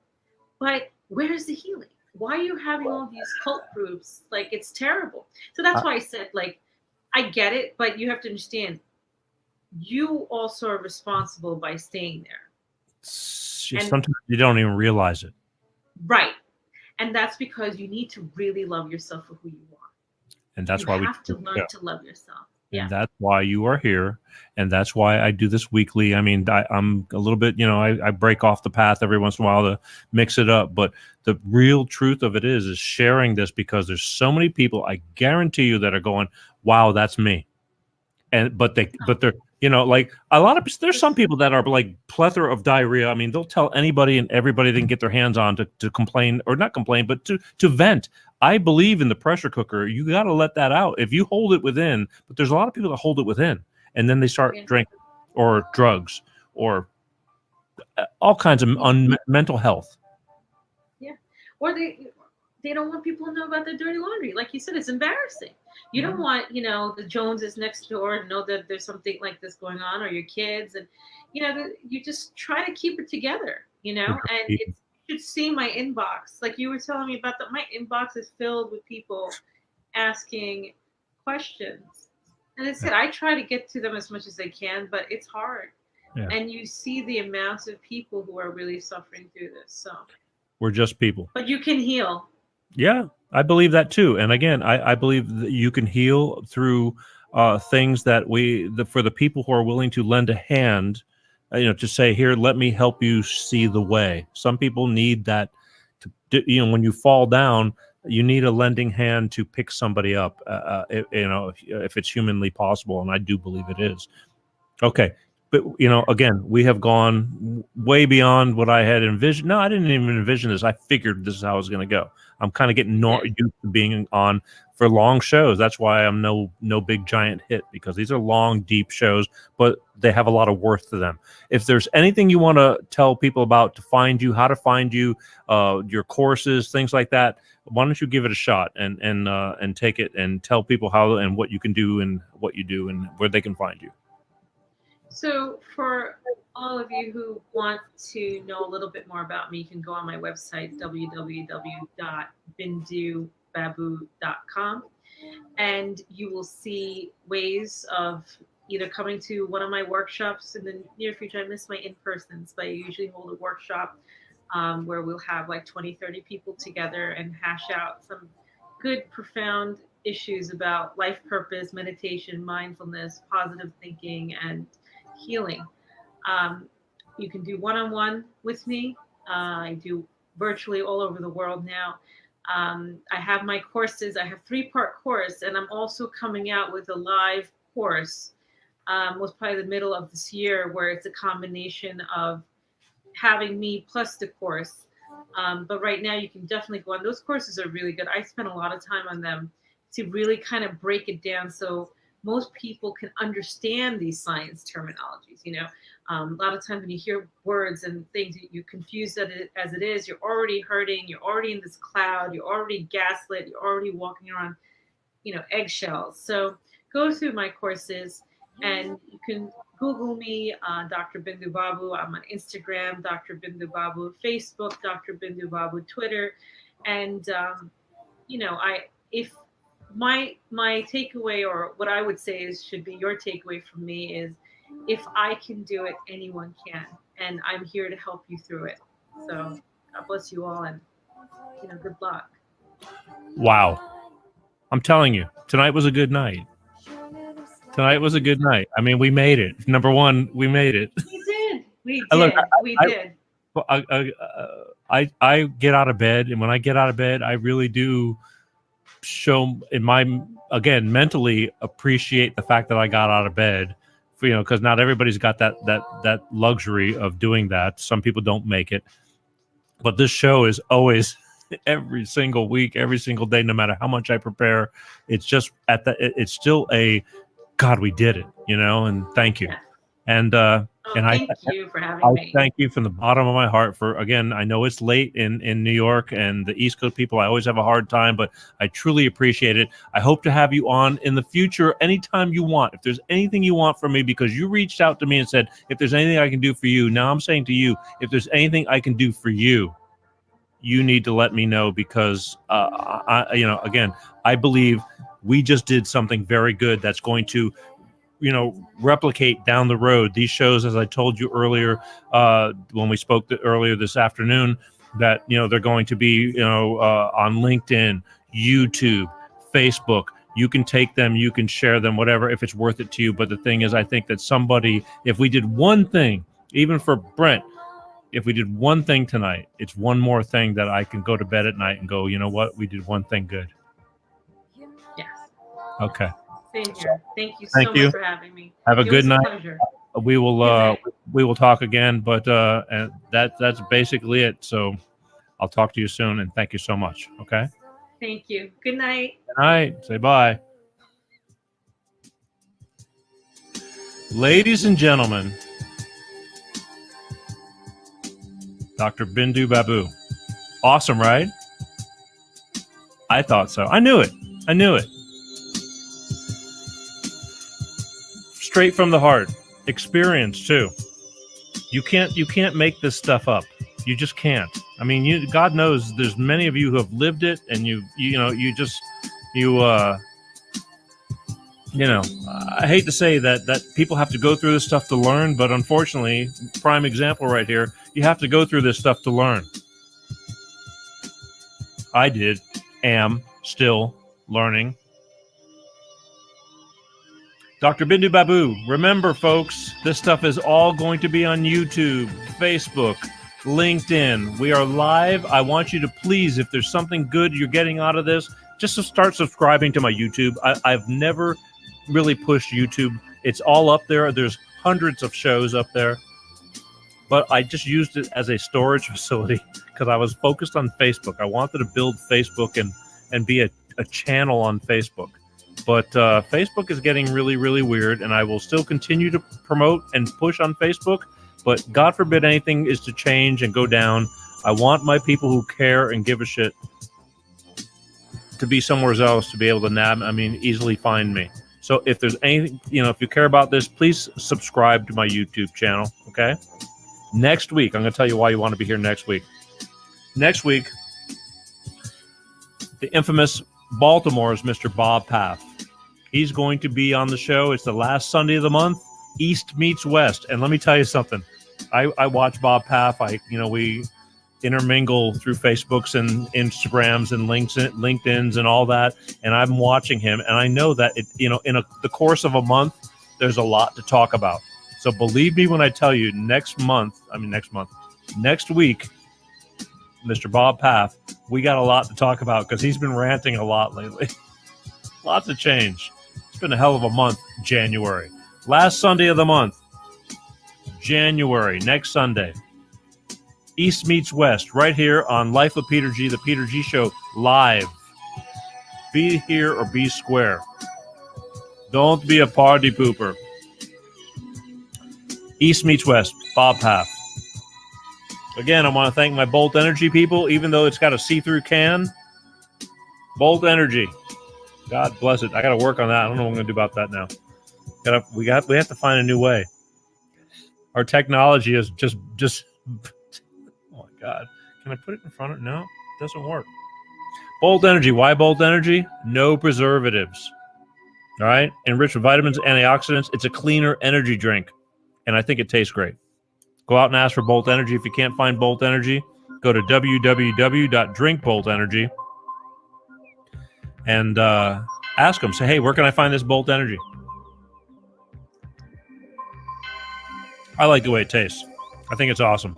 But where's the healing? Why are you having all these cult groups? Like, it's terrible. So that's why I said, like, I get it, but you have to understand, you also are responsible by staying there. Sometimes you don't even realize it. Right. And that's because you need to really love yourself for who you are. And that's you why we have to learn to love yourself. And that's why you are here. And that's why I do this weekly. I mean, I'm a little bit, I break off the path every once in a while to mix it up. But the real truth of it is sharing this, because there's so many people, I guarantee you, that are going, wow, that's me. But they're, like a lot of, there's some people that are like plethora of diarrhea. I mean, they'll tell anybody and everybody they can get their hands on to complain, or not complain, but to vent. I believe in the pressure cooker. You got to let that out. If you hold it within, but there's a lot of people that hold it within, and then they start drinking or drugs or all kinds of mental health. Yeah. Or they don't want people to know about their dirty laundry. Like you said, it's embarrassing. You don't want, the Joneses next door to know that there's something like this going on, or your kids. And, you just try to keep it together, and it's, you should see my inbox. Like you were telling me about that. My inbox is filled with people asking questions. And I said, I try to get to them as much as I can, but it's hard. Yeah. And you see the amounts of people who are really suffering through this. So we're just people. But you can heal. Yeah, I believe that too. And again, I believe that you can heal through things that for the people who are willing to lend a hand, to say, here, let me help you see the way. Some people need that. When you fall down, you need a lending hand to pick somebody up, if it's humanly possible. And I do believe it is. Okay. But, again, we have gone way beyond what I had envisioned. No, I didn't even envision this. I figured this is how it was going to go. I'm kind of getting used to being on for long shows. That's why I'm no big giant hit, because these are long, deep shows, but they have a lot of worth to them. If there's anything you want to tell people about, to find you, how to find you, your courses, things like that, why don't you give it a shot and take it and tell people how and what you can do and what you do and where they can find you. So for all of you who want to know a little bit more about me, you can go on my website, www.bindubabu.com, and you will see ways of either coming to one of my workshops in the near future. I miss my in-persons, but I usually hold a workshop where we'll have like 20, 30 people together and hash out some good, profound issues about life purpose, meditation, mindfulness, positive thinking, and healing. You can do one-on-one with me. I do virtually all over the world now. I have my courses. I have 3-part course, and I'm also coming out with a live course. Was probably the middle of this year, where it's a combination of having me plus the course. But right now, you can definitely go on. Those courses are really good. I spent a lot of time on them to really kind of break it down so most people can understand these science terminologies. A lot of times when you hear words and things, you confuse it as it is. You're already hurting. You're already in this cloud. You're already gaslit. You're already walking around, eggshells. So go through my courses, and you can Google me, Dr. Bindu Babu. I'm on Instagram, Dr. Bindu Babu, Facebook, Dr. Bindu Babu, Twitter, and if my takeaway, or what I would say is should be your takeaway from me, is if I can do it, anyone can, and I'm here to help you through it. So God bless you all, and good luck. Wow. I'm telling you, tonight was a good night. Tonight was a good night. I mean, we made it. Number one, we made it. We did. We did. Look, we I- did. I get out of bed, and when I get out of bed, I really do show mentally appreciate the fact that I got out of bed, because not everybody's got that luxury of doing that. Some people don't make it, but this show is always every single week, every single day, no matter how much I prepare. It's just it's still a God, we did it, and thank you. Yeah. And Thank you for having me. thank you from the bottom of my heart for, again, I know it's late in New York and the East Coast people, I always have a hard time, but I truly appreciate it. I hope to have you on in the future anytime you want. If there's anything you want from me, because you reached out to me and said, if there's anything I can do for you, now I'm saying to you, if there's anything I can do for you, you need to let me know, because, again, I believe we just did something very good that's going to replicate down the road. These shows, as I told you earlier, when we spoke earlier this afternoon, that they're going to be on LinkedIn, YouTube, Facebook. You can take them, you can share them, whatever, if it's worth it to you. But the thing is, I think that if we did one thing, even for Brent, if we did one thing tonight, it's one more thing that I can go to bed at night and go, you know what, we did one thing good. Yes. Okay. Same here. Thank you so much for having me. Have a good night. Pleasure. We will talk again, but and that's basically it. So I'll talk to you soon, and thank you so much. Okay. Thank you. Good night. Good night. Say bye. Ladies and gentlemen, Dr. Bindu Babu. Awesome, right? I thought so. I knew it. Straight from the heart. Experience too. You can't make this stuff up. You just can't. I mean, God knows there's many of you who have lived it, and I hate to say that people have to go through this stuff to learn, but unfortunately, prime example right here, you have to go through this stuff to learn. I am still learning. Dr. Bindu Babu, remember, folks, this stuff is all going to be on YouTube, Facebook, LinkedIn. We are live. I want you to please, if there's something good you're getting out of this, just to start subscribing to my YouTube. I've never really pushed YouTube. It's all up there. There's hundreds of shows up there. But I just used it as a storage facility because I was focused on Facebook. I wanted to build Facebook and be a channel on Facebook. But Facebook is getting really, really weird, and I will still continue to promote and push on Facebook. But God forbid anything is to change and go down. I want my people who care and give a shit to be somewhere else, to be able to easily find me. So if there's anything, if you care about this, please subscribe to my YouTube channel, okay? Next week, I'm going to tell you why you want to be here next week. Next week, the infamous Baltimore's Mr. Bob Paff. He's going to be on the show. It's the last Sunday of the month. East meets West. And let me tell you something. I watch Bob Paff. We intermingle through Facebooks and Instagrams and LinkedIn's and all that. And I'm watching him. And I know that, the course of a month, there's a lot to talk about. So believe me when I tell you next week, Mr. Bob Paff, we got a lot to talk about because he's been ranting a lot lately. Lots of change. It's been a hell of a month, January. Last Sunday of the month, January, next Sunday. East meets West, right here on Life of Peter G, the Peter G Show, live. Be here or be square. Don't be a party pooper. East meets West, Bob Paff. Again, I want to thank my Bolt Energy people, even though it's got a see-through can. Bolt Energy. God bless it. I got to work on that. I don't know what I'm going to do about that now. We have to find a new way. Our technology is just. Oh my God! Can I put it in front of it? No, it doesn't work. Bold Energy. Why Bold Energy? No preservatives. All right? Enriched with vitamins, antioxidants. It's a cleaner energy drink. And I think it tastes great. Go out and ask for Bolt Energy. If you can't find Bolt Energy, go to www.drinkboltenergy and ask them. Say, hey, where can I find this Bolt Energy? I like the way it tastes. I think it's awesome.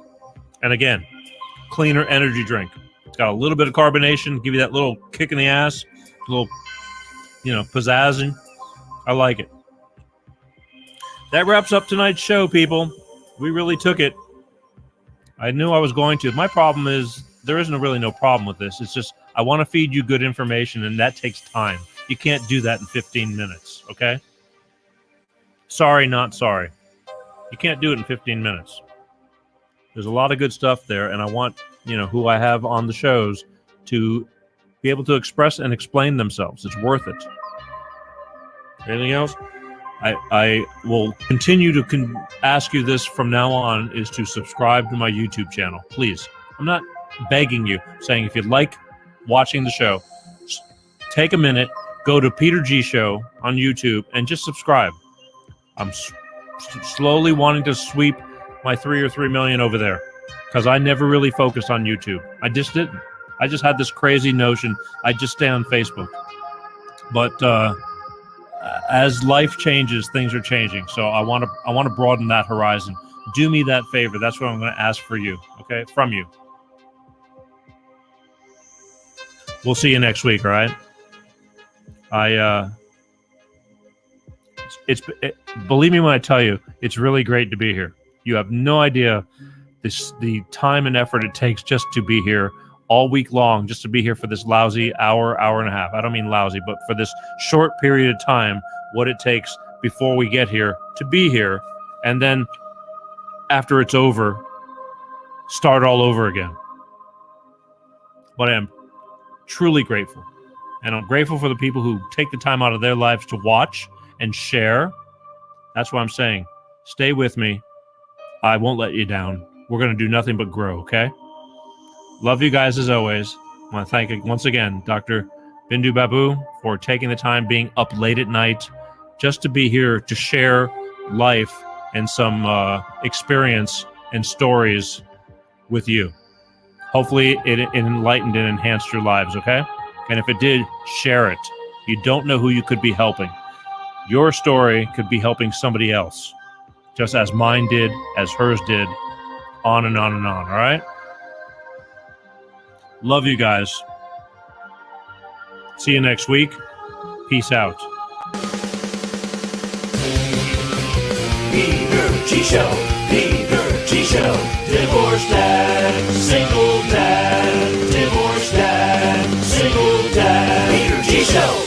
And again, cleaner energy drink. It's got a little bit of carbonation, give you that little kick in the ass, a little, pizzazzing. I like it. That wraps up tonight's show, people. We really took it. I knew I was going to. My problem is there isn't really no problem with this. It's just I want to feed you good information, and that takes time. You can't do that in 15 minutes, okay? Sorry, not sorry. You can't do it in 15 minutes. There's a lot of good stuff there, and I want, who I have on the shows to be able to express and explain themselves. It's worth it. Anything else? I will continue to ask you this from now on, is to subscribe to my YouTube channel. Please. I'm not begging you, saying if you'd like watching the show, take a minute, go to Peter G Show on YouTube and just subscribe. I'm slowly wanting to sweep my 3 million over there because I never really focused on YouTube. I just didn't. I just had this crazy notion I'd just stay on Facebook. But as life changes, things are changing. So I want to broaden that horizon. Do me that favor. That's what I'm going to ask for you. Okay, from you. We'll see you next week. All right. Believe me when I tell you, it's really great to be here. You have no idea the time and effort it takes just to be here all week long, just to be here for this lousy hour and a half. I don't mean lousy, but for this short period of time, what it takes before we get here to be here. And then after it's over, start all over again. But I am truly grateful. And I'm grateful for the people who take the time out of their lives to watch and share. That's what I'm saying. Stay with me. I won't let you down. We're going to do nothing but grow, okay? Love you guys as always. I want to thank once again Dr. Bindu Babu for taking the time, being up late at night, just to be here to share life and some experience and stories with you. Hopefully it enlightened and enhanced your lives, okay? And if it did, share it. You don't know who you could be helping. Your story could be helping somebody else, just as mine did, as hers did, on and on and on, all right? Love you guys. See you next week. Peace out. Peter G Show. Peter G Show. Divorced dad, single dad. Divorced dad, single dad. Peter G Show.